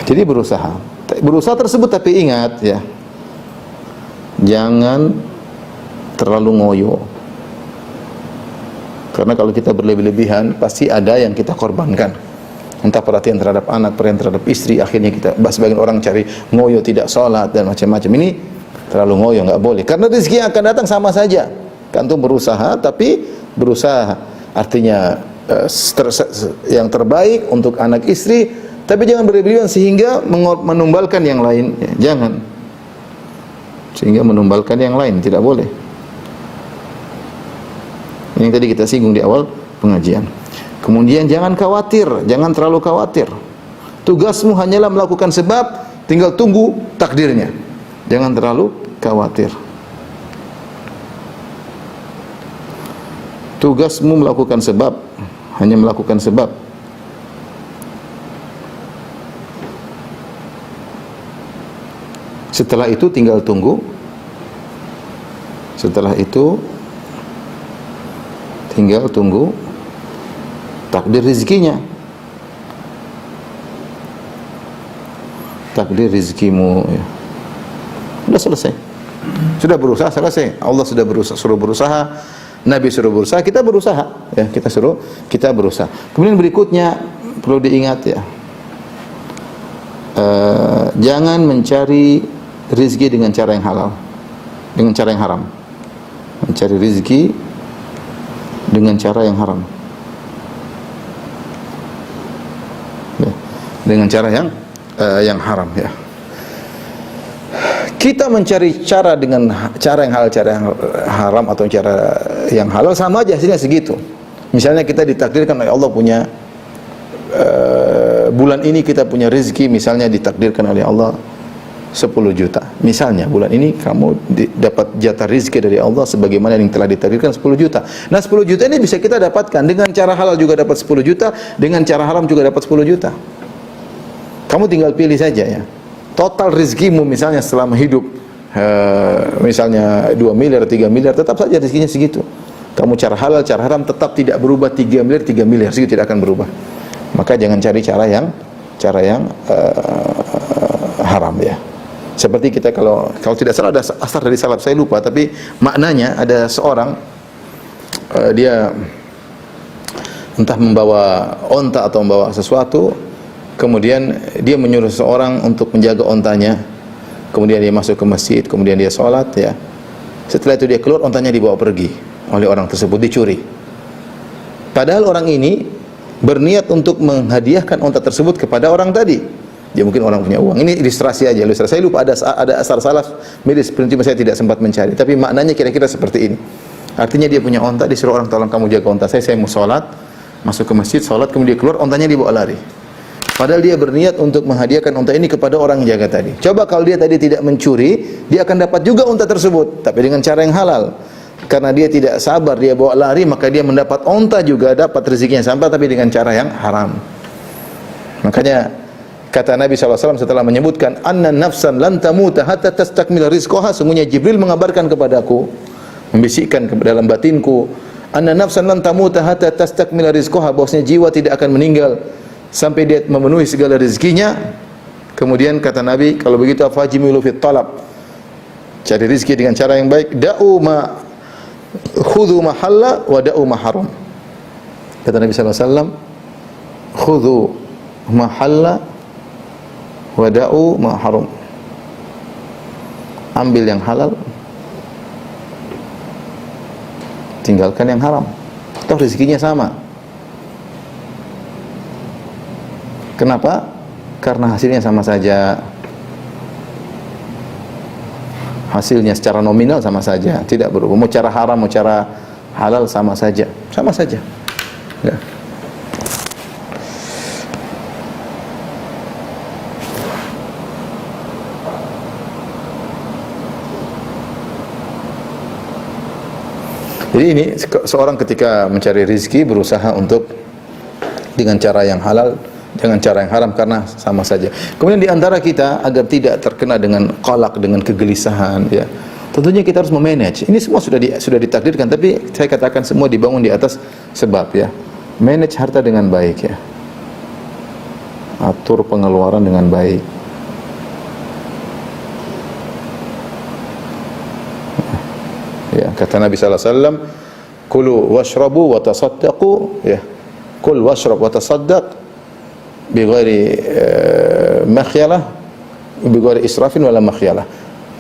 Speaker 1: Jadi berusaha tersebut, tapi ingat, ya, jangan terlalu ngoyo. Karena kalau kita berlebih-lebihan, pasti ada yang kita korbankan. Entah perhatian terhadap anak, perhatian terhadap istri, akhirnya kita, sebagian orang cari ngoyo, tidak sholat dan macam-macam. Ini terlalu ngoyo, nggak boleh. Karena rezeki yang akan datang sama saja. Kantung berusaha, tapi berusaha artinya yang terbaik untuk anak istri, tapi jangan berlebihan sehingga menumbalkan yang lain. Ya, jangan. Sehingga menumbalkan yang lain, tidak boleh. Ini yang tadi kita singgung di awal pengajian. Kemudian jangan khawatir, jangan terlalu khawatir. Tugasmu hanyalah melakukan sebab, tinggal tunggu takdirnya. Jangan terlalu khawatir. Tugasmu melakukan sebab, hanya melakukan sebab. Setelah itu tinggal tunggu. Setelah itu tinggal tunggu takdir rezekinya. Takdir rezekimu, ya. Sudah selesai. Sudah berusaha, selesai. Allah sudah suruh berusaha, Nabi suruh berusaha, kita berusaha, ya, kita berusaha. Kemudian berikutnya perlu diingat, ya, jangan mencari rezeki dengan cara yang halal, dengan cara yang haram. Mencari rezeki dengan cara yang haram, ya, dengan cara yang haram, ya. Kita mencari cara dengan cara yang halal, cara yang haram, atau cara yang halal, sama aja hasilnya segitu. Misalnya kita ditakdirkan oleh Allah punya bulan ini kita punya rezeki, misalnya ditakdirkan oleh Allah 10 juta. Misalnya bulan ini kamu dapat jatah rezeki dari Allah sebagaimana yang telah ditakdirkan 10 juta. Nah, 10 juta ini bisa kita dapatkan dengan cara halal, juga dapat 10 juta, dengan cara haram juga dapat 10 juta. Kamu tinggal pilih saja, ya. Total rezekimu misalnya selama hidup misalnya 2 miliar, 3 miliar, tetap saja rezekinya segitu. Kamu cara halal, cara haram tetap tidak berubah, 3 miliar, 3 miliar, segitu tidak akan berubah. Maka jangan cari cara yang haram, ya. Seperti kita kalau tidak salah ada asar dari salaf, saya lupa, tapi maknanya ada seorang dia entah membawa onta atau membawa sesuatu, kemudian dia menyuruh seorang untuk menjaga ontanya, kemudian dia masuk ke masjid, kemudian dia sholat, ya. Setelah itu dia keluar, ontanya dibawa pergi oleh orang tersebut, dicuri. Padahal orang ini berniat untuk menghadiahkan onta tersebut kepada orang tadi. Dia mungkin orang punya uang. Ini ilustrasi aja, ilustrasi. Saya lupa ada asar salaf medis, prinsip saya tidak sempat mencari, tapi maknanya kira-kira seperti ini. Artinya dia punya onta, disuruh orang, tolong kamu jaga onta saya mau sholat, masuk ke masjid, sholat, kemudian keluar, ontanya dibawa lari. Padahal dia berniat untuk menghadiahkan onta ini kepada orang yang jaga tadi. Coba kalau dia tadi tidak mencuri, dia akan dapat juga onta tersebut, tapi dengan cara yang halal. Karena dia tidak sabar, dia bawa lari, maka dia mendapat onta juga, dapat rezekinya sampai, tapi dengan cara yang haram. Makanya kata Nabi SAW setelah menyebutkan anna nafsan lan tamuta hatta tastakmila rizqaha, sungguhnya Jibril mengabarkan kepadaku, membisikkan ke dalam batinku, anna nafsan lan tamuta hatta tastakmila rizqaha, bahwasanya jiwa tidak akan meninggal sampai dia memenuhi segala rezekinya. Kemudian kata Nabi, kalau begitu fajimilu fit talab, cari rezeki dengan cara yang baik, da'u ma khudhu ma halla wa da'u ma haram. Kata Nabi sallallahu alaihi wasallam, khudhu ma halla wa da'u ma haram. Ambil yang halal, tinggalkan yang haram. Toh rezekinya sama. Kenapa? Karena hasilnya sama saja. Hasilnya secara nominal sama saja, tidak berubah. Mau cara haram, mau cara halal sama saja. Sama saja. Ya. Jadi ini seorang ketika mencari rezeki berusaha untuk dengan cara yang halal, jangan cara yang haram, karena sama saja. Kemudian di antara kita agar tidak terkena dengan qalaq, dengan kegelisahan, ya. Tentunya kita harus memanage. Ini semua sudah ditakdirkan, tapi saya katakan semua dibangun di atas sebab, ya. Manage harta dengan baik, ya. Atur pengeluaran dengan baik. Ya, kata Nabi sallallahu alaihi wasallam, "Kulu washrabu wa tasaddaqu." Ya. Kul washrab wa tasaddaq bighairi makhyalah, bighairi israfin wala makhyalah.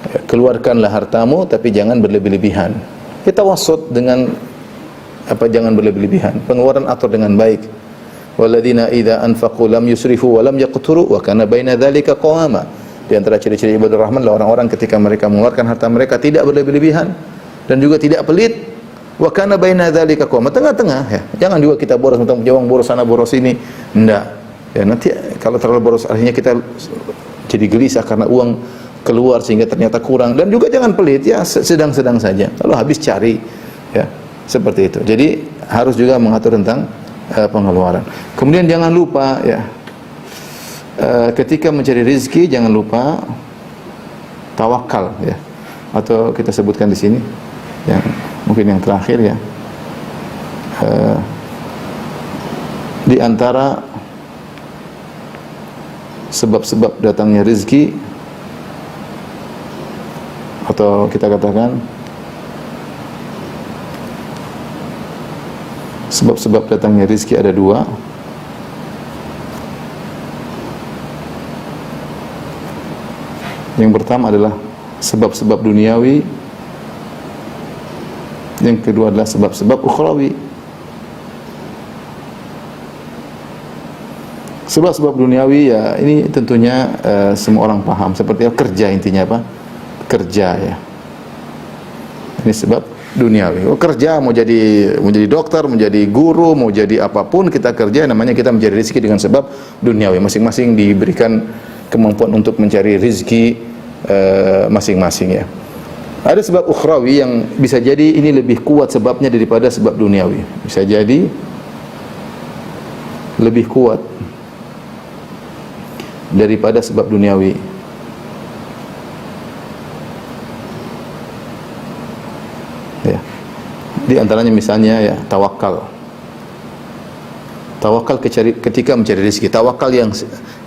Speaker 1: Ya, keluarkanlah hartamu tapi jangan berlebih-lebihan. Kita wasut dengan apa, jangan berlebih-lebihan. Pengeluaran atur dengan baik. Walladzina idza anfaqu lam yusrifu wa lam yaqturu wa kana baina dzalika qawama. Di antara ciri-ciri ibadur rahman adalah orang-orang ketika mereka mengeluarkan harta mereka tidak berlebih-lebihan dan juga tidak pelit. Wa kana baina dzalika qawama, tengah-tengah, ya. Jangan juga kita boros, mentang jawang boros sana boros sini. Enggak. Ya, nanti kalau terlalu boros akhirnya kita jadi gelisah karena uang keluar sehingga ternyata kurang, dan juga jangan pelit, ya, sedang-sedang saja. Kalau habis cari, ya. Seperti itu. Jadi harus juga mengatur tentang pengeluaran. Kemudian jangan lupa, ya. Ketika mencari rezeki jangan lupa tawakal, ya. Atau kita sebutkan di sini yang mungkin yang terakhir, ya, di antara sebab-sebab datangnya rezeki, atau kita katakan sebab-sebab datangnya rezeki ada dua. Yang pertama adalah sebab-sebab duniawi, yang kedua adalah sebab-sebab ukhrawi. Sebab-sebab duniawi, ya, ini tentunya semua orang paham. Seperti kerja, intinya apa? Kerja, ya. Ini sebab duniawi. Oh, kerja, mau jadi dokter, mau jadi guru, mau jadi apapun kita kerja, namanya kita mencari rezeki dengan sebab duniawi. Masing-masing diberikan kemampuan untuk mencari rezeki masing-masing, ya. Ada sebab ukhrawi yang bisa jadi ini lebih kuat sebabnya daripada sebab duniawi. Bisa jadi lebih kuat daripada sebab duniawi. Ya. Di antaranya misalnya, ya, tawakal. Tawakal ketika mencari rezeki. Tawakal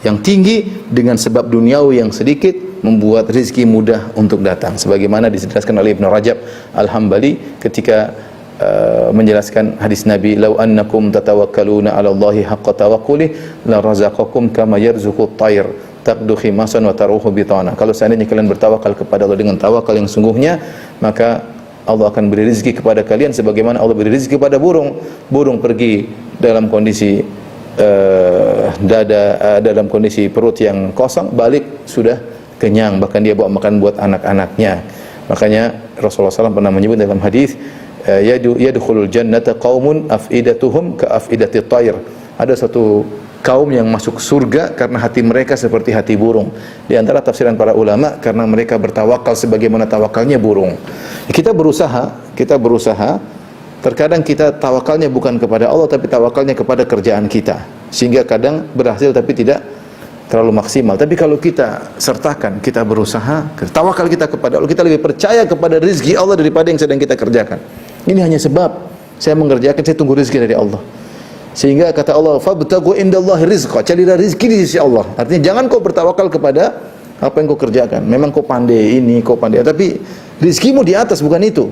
Speaker 1: yang tinggi dengan sebab duniawi yang sedikit membuat rezeki mudah untuk datang. Sebagaimana dijelaskan oleh Ibnu Rajab Al-Hambali ketika menjelaskan hadis Nabi, "Lau annakum tatawakkaluna 'ala Allahi haqqa tawakkuli la razaqakum kama yarzuqut tayr taqdu khimasan wa taruhu bitana." Kalau seandainya kalian bertawakal kepada Allah dengan tawakal yang sungguhnya, maka Allah akan beri rezeki kepada kalian sebagaimana Allah beri rezeki kepada burung. Burung pergi dalam kondisi dalam kondisi perut yang kosong, balik sudah kenyang, bahkan dia bawa makan buat anak-anaknya. Makanya Rasulullah SAW pernah menyebut dalam hadis, yadkhulul jannata qaumun afidatuhum ka afidati tayr. Ada satu kaum yang masuk surga karena hati mereka seperti hati burung. Di antara tafsiran para ulama, karena mereka bertawakal sebagaimana tawakalnya burung. Kita berusaha, terkadang kita tawakalnya bukan kepada Allah tapi tawakalnya kepada kerjaan kita, sehingga kadang berhasil tapi tidak terlalu maksimal. Tapi kalau kita sertakan, kita berusaha, tawakal kita kepada Allah, kita lebih percaya kepada rezeki Allah daripada yang sedang kita kerjakan. Ini hanya sebab saya mengerjakan, saya tunggu rezeki dari Allah. Sehingga kata Allah, "Fabtaghu indallahi rizqa." Carilah rezeki di sisi Allah. Artinya jangan kau bertawakal kepada apa yang kau kerjakan. Memang kau pandai ini, kau pandai, tapi rezekimu di atas, bukan itu.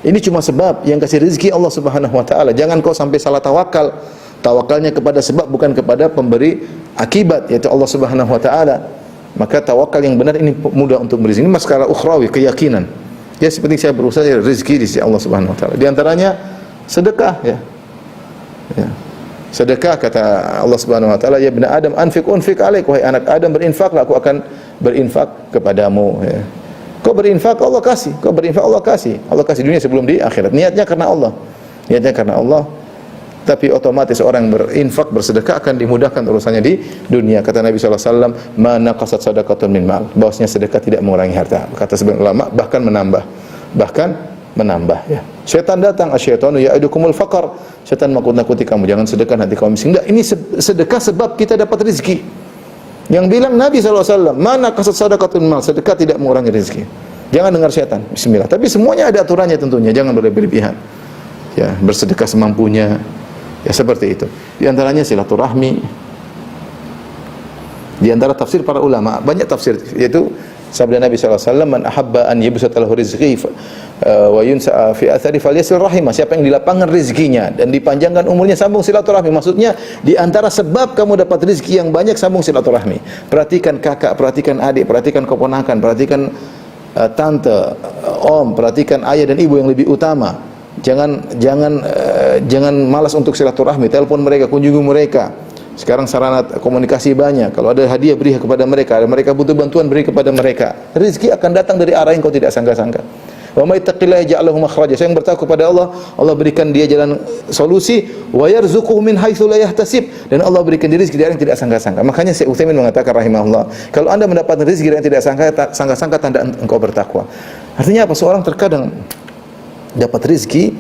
Speaker 1: Ini cuma sebab, yang kasih rezeki Allah Subhanahu wa taala. Jangan kau sampai salah tawakal. Tawakalnya kepada sebab, bukan kepada pemberi akibat, yaitu Allah Subhanahu wa taala. Maka tawakal yang benar ini mudah untuk berizki. Ini masalah ukhrawi, keyakinan. Ya seperti saya berusaha rezeki di sisi Allah Subhanahu wa taala. Di antaranya sedekah, ya. Ya. Sedekah, kata Allah Subhanahu wa taala, ya ibna Adam anfiq unfiq alaik, wahai anak Adam berinfaklah, aku akan berinfak kepadamu, ya. Kau berinfak, Allah kasih. Kau berinfak, Allah kasih. Allah kasih dunia sebelum di akhirat. Niatnya karena Allah. Niatnya karena Allah. Tapi otomatis orang berinfak, bersedekah akan dimudahkan urusannya di dunia. Kata Nabi SAW, ma naqasat sadaqatun min mal. Bahwasanya sedekah tidak mengurangi harta. Kata sebagian ulama, bahkan menambah. Bahkan menambah, ya. Syaitan datang, asyaitanu ya'idukumul faqar. Syaitan menakut-nakuti kamu, jangan sedekah nanti kamu miskin. Enggak, ini sedekah sebab kita dapat rezeki. Yang bilang Nabi SAW, mana kasat sadaqatun mal, sedekah tidak mengurangi rezeki. Jangan dengar syaitan. Bismillah. Tapi semuanya ada aturannya tentunya, jangan berlebihan. Ya, bersedekah semampunya. Ya seperti itu. Di antaranya silaturahmi. Di antara tafsir para ulama, banyak tafsir, yaitu sabda Nabi SAW, man ahabba an yubsata lahu rizqi wa yunsa'a fi athari falyasil rahimah. Siapa yang dilapangkan rezekinya dan dipanjangkan umurnya, sambung silaturahmi. Maksudnya di antara sebab kamu dapat rezeki yang banyak, sambung silaturahmi. Perhatikan kakak, perhatikan adik, perhatikan keponakan, perhatikan tante, om, perhatikan ayah dan ibu yang lebih utama. Jangan malas untuk silaturahmi. Telepon mereka, kunjungi mereka. Sekarang sarana komunikasi banyak. Kalau ada hadiah, beri kepada mereka. Ada mereka butuh bantuan, beri kepada mereka. Rezeki akan datang dari arah yang kau tidak sangka-sangka. Wa may taqillaha ja'al lahu makhraja. Saya yang bertakwa kepada Allah, Allah berikan dia jalan solusi. Wa yarzuquhu min haitsu la yahtasib. Dan Allah berikan dia rezeki dari yang tidak sangka-sangka. Makanya Syekh Utsaimin mengatakan rahimahullah, kalau Anda mendapat rezeki dari yang tidak sangka-sangka, tanda engkau bertakwa. Artinya apa? Seorang terkadang dapat rezeki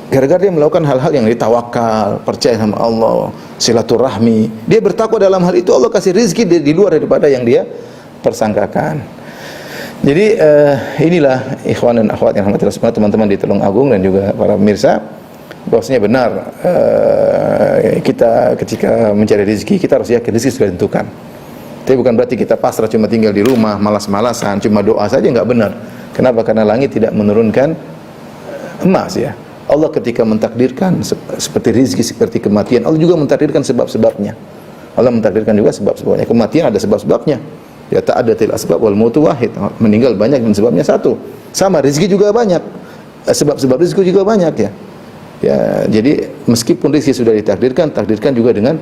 Speaker 1: gara-gara dia melakukan hal-hal yang ditawakal, percaya sama Allah, silaturahmi. Dia bertakwa dalam hal itu, Allah kasih rezeki di luar daripada yang dia persangkakan. Jadi inilah ikhwan dan akhwat yang rahmatillah semua, teman-teman di Tulung Agung dan juga para pemirsa, bahwasanya benar kita ketika mencari rezeki, kita harus yakin rezeki sudah ditentukan. Tapi bukan berarti kita pasrah cuma tinggal di rumah, malas-malasan, cuma doa saja, enggak benar. Kenapa? Karena langit tidak menurunkan emas, ya. Allah ketika mentakdirkan seperti rezeki, seperti kematian, Allah juga mentakdirkan sebab-sebabnya. Allah mentakdirkan juga sebab-sebabnya. Kematian ada sebab-sebabnya. Ya ta'addatil asbab wal mautu wahid. Meninggal banyak dan sebabnya satu. Sama rezeki juga banyak. Sebab-sebab rezeki juga banyak, ya. Ya, jadi meskipun rezeki sudah ditakdirkan, takdirkan juga dengan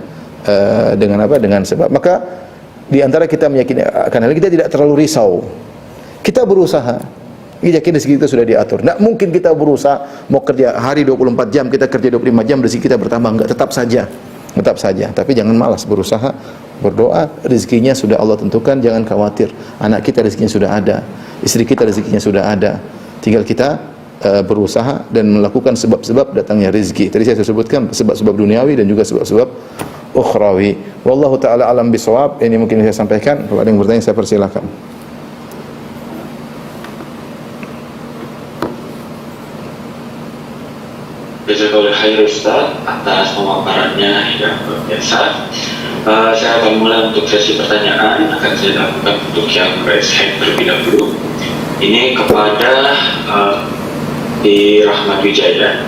Speaker 1: apa? Dengan sebab. Maka di antara kita meyakini akan hal kita tidak terlalu risau. Kita berusaha. Kita yakin rezeki kita sudah diatur. Tidak mungkin kita berusaha mau kerja hari 24 jam, kita kerja 25 jam, rezeki kita bertambah. Enggak, tetap saja. Tetap saja. Tapi jangan malas, berusaha, berdoa, rezekinya sudah Allah tentukan, jangan khawatir. Anak kita rezekinya sudah ada, istri kita rezekinya sudah ada. Tinggal kita berusaha dan melakukan sebab-sebab datangnya rezeki. Tadi saya sebutkan sebab-sebab duniawi dan juga sebab-sebab ukhrawi. Wallahu taala alam bisawab. Ini mungkin saya sampaikan. Kalau ada yang bertanya, saya persilakan.
Speaker 2: Jazakallahu khairan Ustaz atas pemaparannya yang luar biasa. Saya akan mulai untuk sesi pertanyaan, akan saya lakukan untuk yang raise hand terlebih dahulu. Ini kepada di Rahmat Wijaya.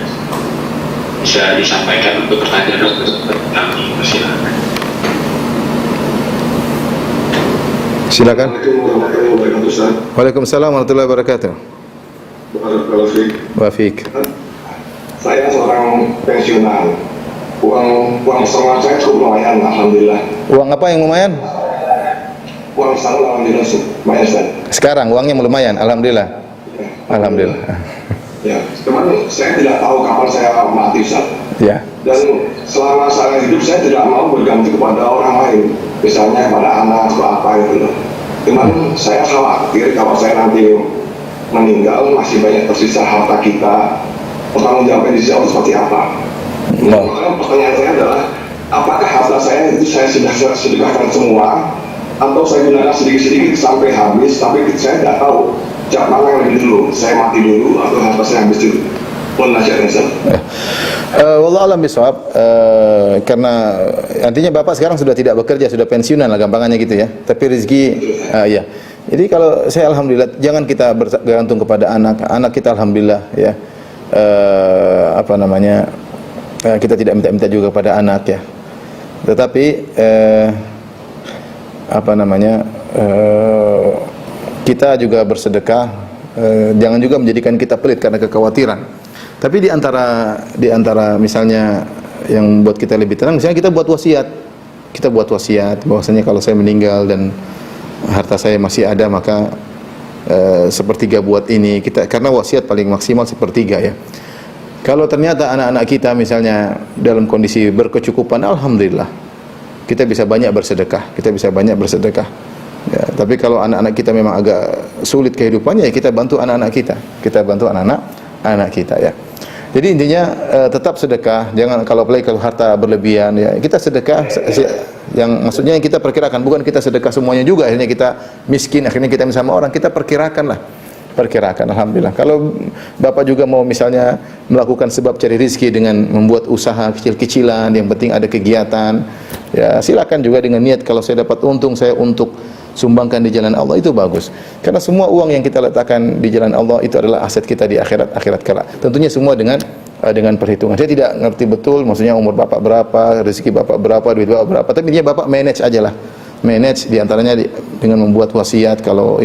Speaker 2: Bisa disampaikan untuk pertanyaan untuk kami, silakan.
Speaker 1: Silakan. Waalaikumsalam warahmatullahi wabarakatuh. Wa fiik.
Speaker 3: Saya seorang pensiunan. Uang pesangon saya cukup lumayan, alhamdulillah.
Speaker 1: Uang apa yang lumayan?
Speaker 3: Uang pesangon alhamdulillah lumayan, Ustaz.
Speaker 1: Sekarang uangnya lumayan, alhamdulillah.
Speaker 3: Ya,
Speaker 1: alhamdulillah.
Speaker 3: Ya, cuman saya tidak tahu kapan saya mati, Ustaz.
Speaker 1: Ya.
Speaker 3: Dan selama saya hidup saya tidak mau berganti kepada orang lain, misalnya kepada anak atau apa gitu. Cuman saya khawatir kalau saya nanti meninggal masih banyak tersisa harta kita. Pertanggung jawabnya di sisi Allah seperti apa? Maka pertanyaan saya adalah, apakah harta saya itu saya sudah sedekahkan semua, atau saya gunakan sedikit-sedikit sampai habis, tapi saya tidak tahu jak mana yang lebih dulu, saya mati dulu atau harta saya habis dulu. Mohon nasihatnya, Ustaz.
Speaker 1: Wallahu a'lam bishawab. Karena artinya Bapak sekarang sudah tidak bekerja, sudah pensiunan lah gampangannya gitu ya. Tapi rezeki ya. Jadi kalau saya alhamdulillah, jangan kita bergantung kepada anak. Anak kita alhamdulillah ya. kita tidak minta-minta juga pada anak ya. Tetapi kita juga bersedekah, jangan juga menjadikan kita pelit karena kekhawatiran. Tapi di antara misalnya yang buat kita lebih tenang, misalnya kita buat wasiat. Kita buat wasiat bahwasanya kalau saya meninggal dan harta saya masih ada, maka sepertiga buat ini kita, karena wasiat paling maksimal sepertiga ya. Kalau ternyata anak-anak kita misalnya dalam kondisi berkecukupan, alhamdulillah kita bisa banyak bersedekah, ya, tapi kalau anak-anak kita memang agak sulit kehidupannya, ya kita bantu anak-anak kita ya. Jadi intinya tetap sedekah, jangan kalau harta berlebihan ya, kita sedekah yang maksudnya yang kita perkirakan, bukan kita sedekah semuanya juga akhirnya kita miskin, akhirnya kita sama orang, kita perkirakan, alhamdulillah. Kalau Bapak juga mau misalnya melakukan sebab cari rezeki dengan membuat usaha kecil-kecilan, yang penting ada kegiatan, ya silakan juga dengan niat kalau saya dapat untung, saya untuk sumbangkan di jalan Allah, itu bagus. Karena semua uang yang kita letakkan di jalan Allah itu adalah aset kita di akhirat kelak. Tentunya semua dengan perhitungan. Saya tidak ngerti betul maksudnya umur Bapak berapa, rezeki Bapak berapa, duit Bapak berapa, tapi intinya Bapak manage aja lah. Manage diantaranya dengan membuat wasiat. Kalau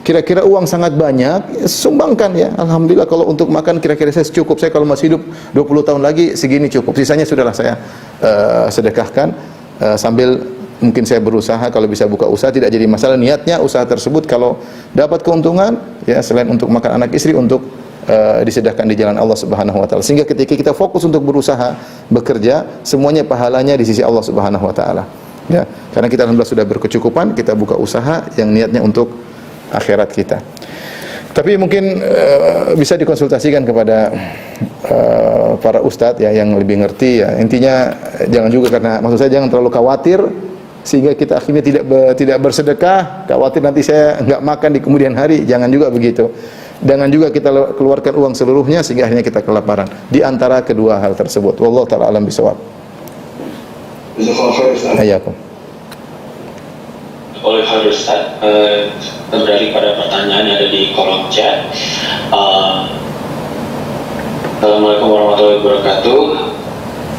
Speaker 1: kira-kira uang sangat banyak, sumbangkan ya. Alhamdulillah kalau untuk makan kira-kira saya cukup. Saya kalau masih hidup 20 tahun lagi segini cukup. Sisanya sudahlah saya sedekahkan sambil mungkin saya berusaha, kalau bisa buka usaha tidak jadi masalah. Niatnya usaha tersebut kalau dapat keuntungan ya, selain untuk makan anak istri, untuk disedekahkan di jalan Allah Subhanahu wa taala. Sehingga ketika kita fokus untuk berusaha, bekerja, semuanya pahalanya di sisi Allah Subhanahu wa taala. Ya, karena kita alhamdulillah sudah berkecukupan, kita buka usaha yang niatnya untuk akhirat kita. Tapi mungkin bisa dikonsultasikan kepada para ustadz ya yang lebih ngerti ya. Intinya jangan juga, karena maksud saya jangan terlalu khawatir sehingga kita akhirnya tidak bersedekah, khawatir nanti saya enggak makan di kemudian hari. Jangan juga begitu. Jangan juga kita keluarkan uang seluruhnya sehingga akhirnya kita kelaparan. Di antara kedua hal tersebut, wallahu taala alam bisawab. Ayakum.
Speaker 2: Oleh Ustaz, kembali pada pertanyaan yang ada di kolom chat. Assalamualaikum warahmatullahi wabarakatuh.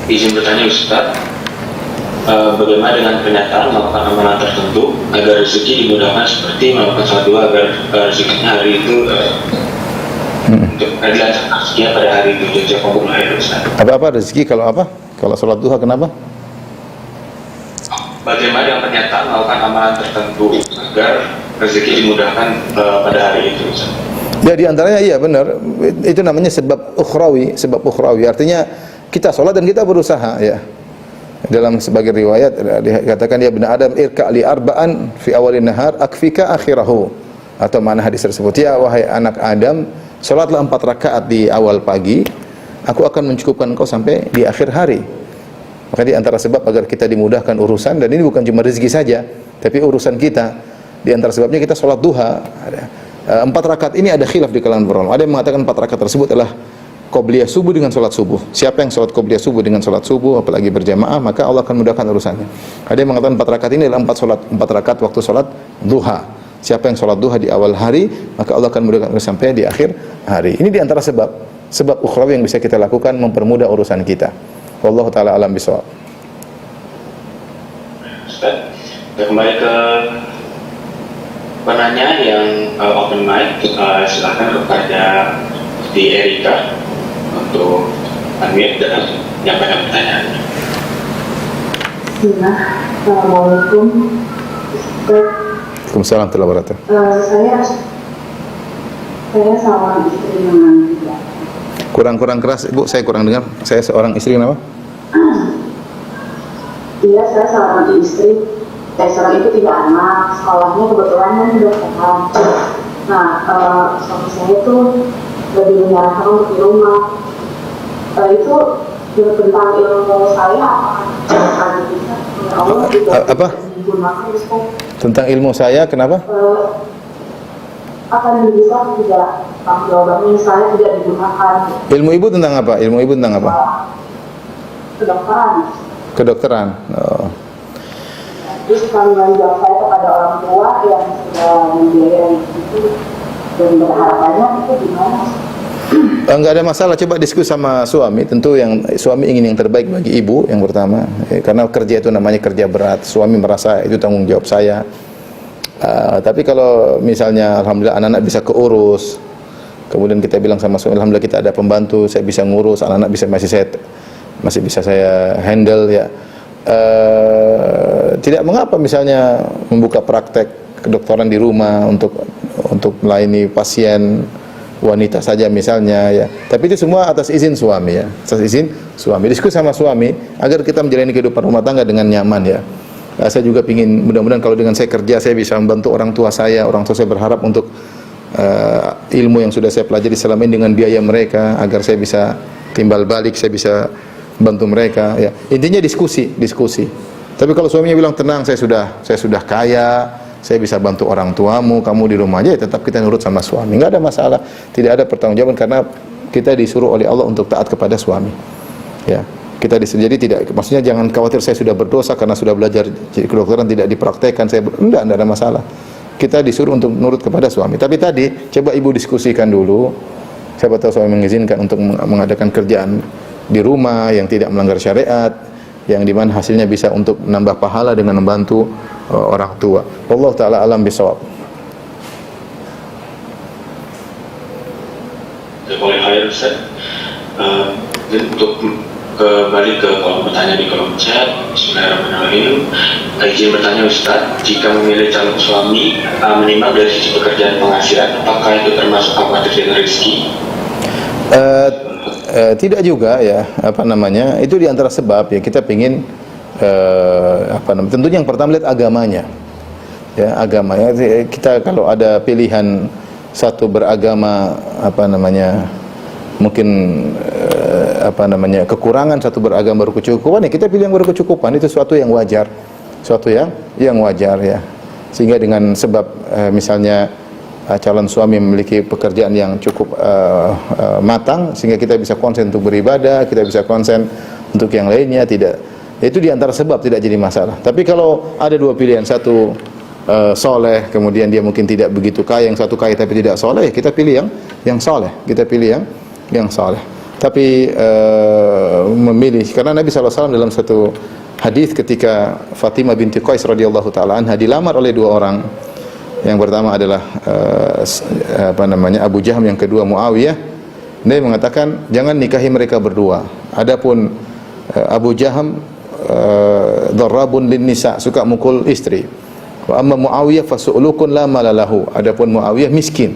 Speaker 2: Izin bertanya Ustaz, bagaimana dengan pernyataan melakukan amalan tertentu agar rezeki dimudahkan, seperti melakukan sholat duha agar rezekinya hari itu untuk dilancarkan rezekinya pada hari itu. Jazakumullah khairan Ustaz.
Speaker 1: Apa rezeki kalau apa? Kalau sholat duha kenapa?
Speaker 2: Bagaimana dengan pernyataan melakukan amalan tertentu agar rezeki dimudahkan pada hari itu Ustaz?
Speaker 1: Ya di antaranya iya benar, itu namanya sebab ukhrawi. Artinya kita sholat dan kita berusaha ya. Dalam sebagai riwayat dikatakan ya bani Adam irka li arba'an fi awalin nahar akfika akhirahu, atau mana hadis tersebut, ya wahai anak Adam, sholatlah 4 rakaat di awal pagi, aku akan mencukupkan engkau sampai di akhir hari. Maka di antara sebab agar kita dimudahkan urusan, dan ini bukan cuma rezeki saja tapi urusan kita, di antara sebabnya kita sholat duha. 4 rakaat ini ada khilaf di kalangan para ulama. Ada yang mengatakan 4 rakaat tersebut adalah qobliyah subuh dengan sholat subuh. Siapa yang sholat qobliyah subuh dengan sholat subuh, apalagi berjamaah, maka Allah akan mudahkan urusannya. Ada yang mengatakan 4 rakaat ini adalah 4 rakaat waktu sholat duha. Siapa yang sholat duha di awal hari, maka Allah akan mudahkan urusan sampai di akhir hari. Ini di antara sebab ukhrawi yang bisa kita lakukan mempermudah urusan kita. Wallahu taala alam bisawab.
Speaker 2: Ustaz, kembali ke penanya yang open mic, silakan kepada di Erika untuk unmute dan menyampaikan pertanyaannya.
Speaker 4: Assalamualaikum.
Speaker 1: Waalaikumsalam warahmatullahi wabarakatuh.
Speaker 4: Saya seorang istri dengan 3.
Speaker 1: Kurang keras Ibu, saya kurang dengar. Saya seorang istri kenapa?
Speaker 4: Iya, saya seorang istri. Seorang ibu 3 anak. Sekolahnya kebetulan kan kedokteran. Nah, suami saya itu lebih menyarankan untuk di rumah. Itu tentang ilmu saya akan bisa Allah juga
Speaker 1: apa?
Speaker 4: digunakan Ustaz.
Speaker 1: Tentang ilmu saya kenapa?
Speaker 4: Akan bisa tidak, jawabannya saya tidak digunakan.
Speaker 1: Ilmu Ibu tentang apa?
Speaker 4: Kedokteran.
Speaker 1: Kedokteran. Oh.
Speaker 4: Terus tanggung jawab saya kepada orang tua yang sudah membiayai itu dan berharap banyak, itu gimana?
Speaker 1: Enggak ada masalah, coba diskusi sama suami. Tentu yang suami ingin yang terbaik bagi ibu yang pertama, karena kerja itu namanya kerja berat. Suami merasa itu tanggung jawab saya. Tapi kalau misalnya alhamdulillah anak-anak bisa keurus, kemudian kita bilang sama suami, alhamdulillah kita ada pembantu, saya bisa ngurus, anak-anak masih bisa saya handle ya. Tidak mengapa misalnya membuka praktek kedokteran di rumah untuk melayani pasien wanita saja misalnya ya. Tapi itu semua atas izin suami ya. Atas izin suami. Diskusi sama suami agar kita menjalani kehidupan rumah tangga dengan nyaman ya. Saya juga ingin mudah-mudahan kalau dengan saya kerja saya bisa membantu orang tua saya. Orang tua saya berharap untuk ilmu yang sudah saya pelajari selama ini dengan biaya mereka agar saya bisa timbal balik, saya bisa bantu mereka ya. Intinya diskusi. Tapi kalau suaminya bilang tenang, saya sudah kaya, saya bisa bantu orang tuamu, kamu di rumah aja, ya tetap kita nurut sama suami. Enggak ada masalah, tidak ada pertanggungjawaban karena kita disuruh oleh Allah untuk taat kepada suami. Ya, kita jadi tidak, maksudnya jangan khawatir saya sudah berdosa karena sudah belajar jadi kedokteran tidak dipraktekkan. Enggak ada masalah. Kita disuruh untuk nurut kepada suami. Tapi tadi coba ibu diskusikan dulu. Siapa tahu suami mengizinkan untuk mengadakan kerjaan di rumah yang tidak melanggar syariat, yang dimana hasilnya bisa untuk menambah pahala dengan membantu orang tua. Wallahu taala alam bisawab.
Speaker 2: Boleh khair Ustaz. Untuk kembali ke kolom pertanyaan di kolom chat. Bismillahirrahmanirrahim. Izin bertanya Ustaz, jika memilih calon suami menimbang dari sisi pekerjaan penghasilan, apakah itu termasuk khawatir dengan rezeki?
Speaker 1: Tidak juga ya, itu di antara sebab ya kita pengin tentunya yang pertama lihat agamanya. Ya, agamanya kita kalau ada pilihan satu beragama mungkin kekurangan, satu beragama berkecukupan ya kita pilih yang berkecukupan, itu suatu yang wajar. Suatu yang wajar ya. Sehingga dengan sebab misalnya calon suami memiliki pekerjaan yang cukup matang sehingga kita bisa konsen untuk beribadah, kita bisa konsen untuk yang lainnya, tidak. Itu di antara sebab tidak jadi masalah. Tapi kalau ada dua pilihan, satu soleh, kemudian dia mungkin tidak begitu kaya, yang satu kaya tapi tidak soleh, kita pilih yang soleh. Kita pilih yang soleh. Tapi memilih, karena Nabi SAW dalam satu hadis ketika Fatimah binti Qais radhiyallahu taala anha dilamar oleh dua orang. Yang pertama adalah Abu Jaham, yang kedua Muawiyah. Dia mengatakan jangan nikahi mereka berdua. Adapun Abu Jaham dharrabun lin nisa, suka mukul istri. Wa amma Muawiyah fasu'lukun la malalahu. Adapun Muawiyah miskin.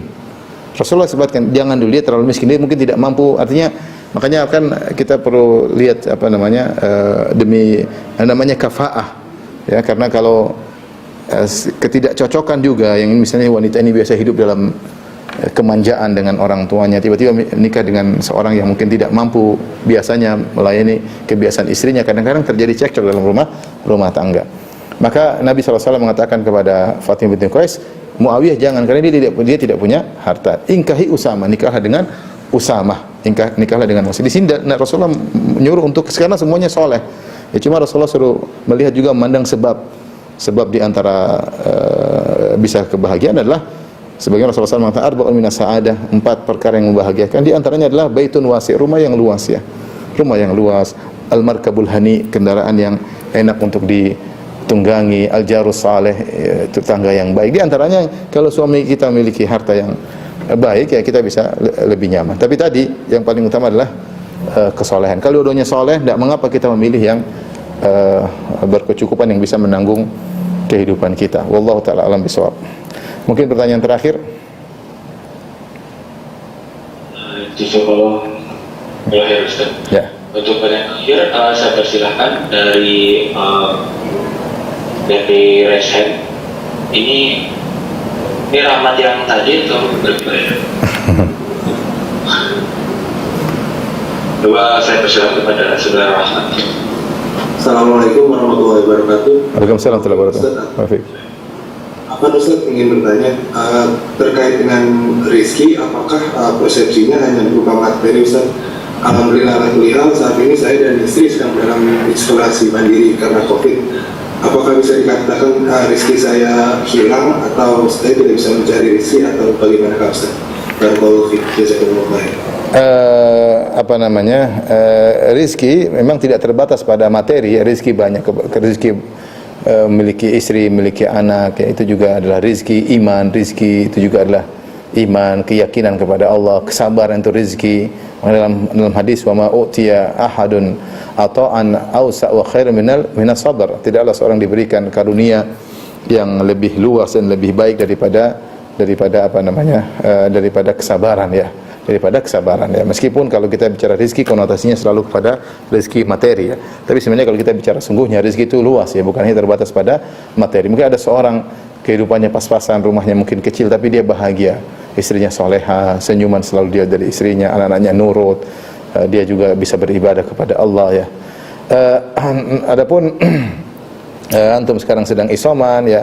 Speaker 1: Rasulullah sebutkan jangan dulu, dia terlalu miskin, dia mungkin tidak mampu. Artinya makanya kan kita perlu lihat demi namanya kafaah. Ya, karena kalau ketidakcocokan juga, yang misalnya wanita ini biasa hidup dalam kemanjaan dengan orang tuanya, tiba-tiba menikah dengan seorang yang mungkin tidak mampu biasanya melayani kebiasaan istrinya, kadang-kadang terjadi cekcok dalam rumah tangga. Maka Nabi SAW mengatakan kepada Fatimah binti Qais, Muawiyah jangan, karena dia tidak punya harta. Ingkahi Usamah, nikahlah dengan Usamah, nikahlah dengan Usamah. Di sini Rasulullah menyuruh untuk, karena semuanya soleh. Ya, cuma Rasulullah suruh melihat juga, memandang sebab di antara bisa kebahagiaan adalah sebagaimana Rasulullah SAW mengatakan arba'un minas sa'adah, 4 perkara yang membahagiakan. Di antaranya adalah baitun wasi', rumah yang luas ya. Rumah yang luas, al-markabul hani, kendaraan yang enak untuk ditunggangi, al-jarus saleh, tetangga yang baik. Di antaranya kalau suami kita memiliki harta yang baik ya kita bisa lebih nyaman. Tapi tadi yang paling utama adalah kesolehan. Kalau dua-duanya soleh, tidak mengapa kita memilih yang berkecukupan yang bisa menanggung kehidupan kita. Wallahu taala alam bisawab. Mungkin pertanyaan terakhir.
Speaker 2: Kalau boleh Ustaz.
Speaker 1: Ya.
Speaker 2: Untuk pertanyaan terakhir saya persilahkan dari raise hand. Ini Rahmat yang tadi atau berbeda? Coba saya persilahkan kepada saudara Rahmat.
Speaker 5: Assalamualaikum warahmatullahi wabarakatuh.
Speaker 1: Waalaikumsalam warahmatullahi wabarakatuh.
Speaker 5: Ustaz ingin bertanya terkait dengan rezeki, apakah persepsinya hanya berupa materi Ustaz? Alhamdulillah saat ini saya dan istri sedang dalam isolasi mandiri karena COVID. Apakah bisa dikatakan rezeki saya hilang atau saya tidak bisa mencari rezeki atau bagaimana Ustaz? Dan kalau jazakumullah khair.
Speaker 1: rizki memang tidak terbatas pada materi. Rizki banyak, rizki memiliki istri, memiliki anak, ya, itu juga adalah rizki. Iman, rizki itu juga adalah iman, keyakinan kepada Allah, kesabaran itu rizki. Dalam hadis, wa ma utiya ahadun ata'an awsa wa khair minas sabr. Tidaklah seorang diberikan karunia yang lebih luas dan lebih baik daripada daripada kesabaran, ya. Daripada kesabaran, ya. Meskipun kalau kita bicara rezeki konotasinya selalu kepada rezeki materi, ya. Tapi sebenarnya kalau kita bicara sungguhnya rezeki itu luas, ya, bukan hanya terbatas pada materi. Mungkin ada seorang kehidupannya pas-pasan, rumahnya mungkin kecil tapi dia bahagia. Istrinya soleha, senyuman selalu dia dari istrinya, anak-anaknya nurut, dia juga bisa beribadah kepada Allah, ya. Adapun antum sekarang sedang isoman, ya,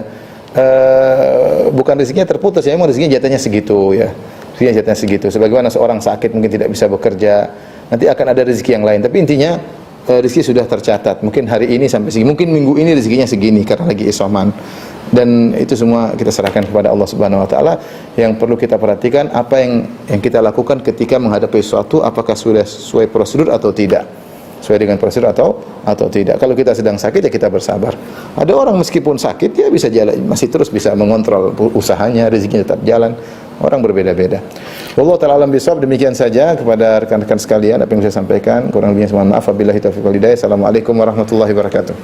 Speaker 1: bukan rezekinya terputus, ya, memang rezekinya jatahnya segitu, ya. Rezekinya jatahnya segitu. Sebagaimana seorang sakit mungkin tidak bisa bekerja, nanti akan ada rezeki yang lain. Tapi intinya rezeki sudah tercatat. Mungkin hari ini sampai segini, mungkin minggu ini rezekinya segini karena lagi isoman. Dan itu semua kita serahkan kepada Allah Subhanahu wa taala. Yang perlu kita perhatikan apa yang kita lakukan ketika menghadapi sesuatu, apakah sudah sesuai prosedur atau tidak. Sesuai dengan prosedur atau tidak. Kalau kita sedang sakit, ya kita bersabar. Ada orang meskipun sakit, dia bisa jalan, masih terus bisa mengontrol usahanya, rezekinya tetap jalan. Orang berbeda-beda. Wallahu ta'ala alam bisawab. Demikian saja kepada rekan-rekan sekalian apa yang saya sampaikan. Kurang lebihnya mohon maaf. Wabillahi taufiq wal hidayah. Assalamualaikum warahmatullahi wabarakatuh.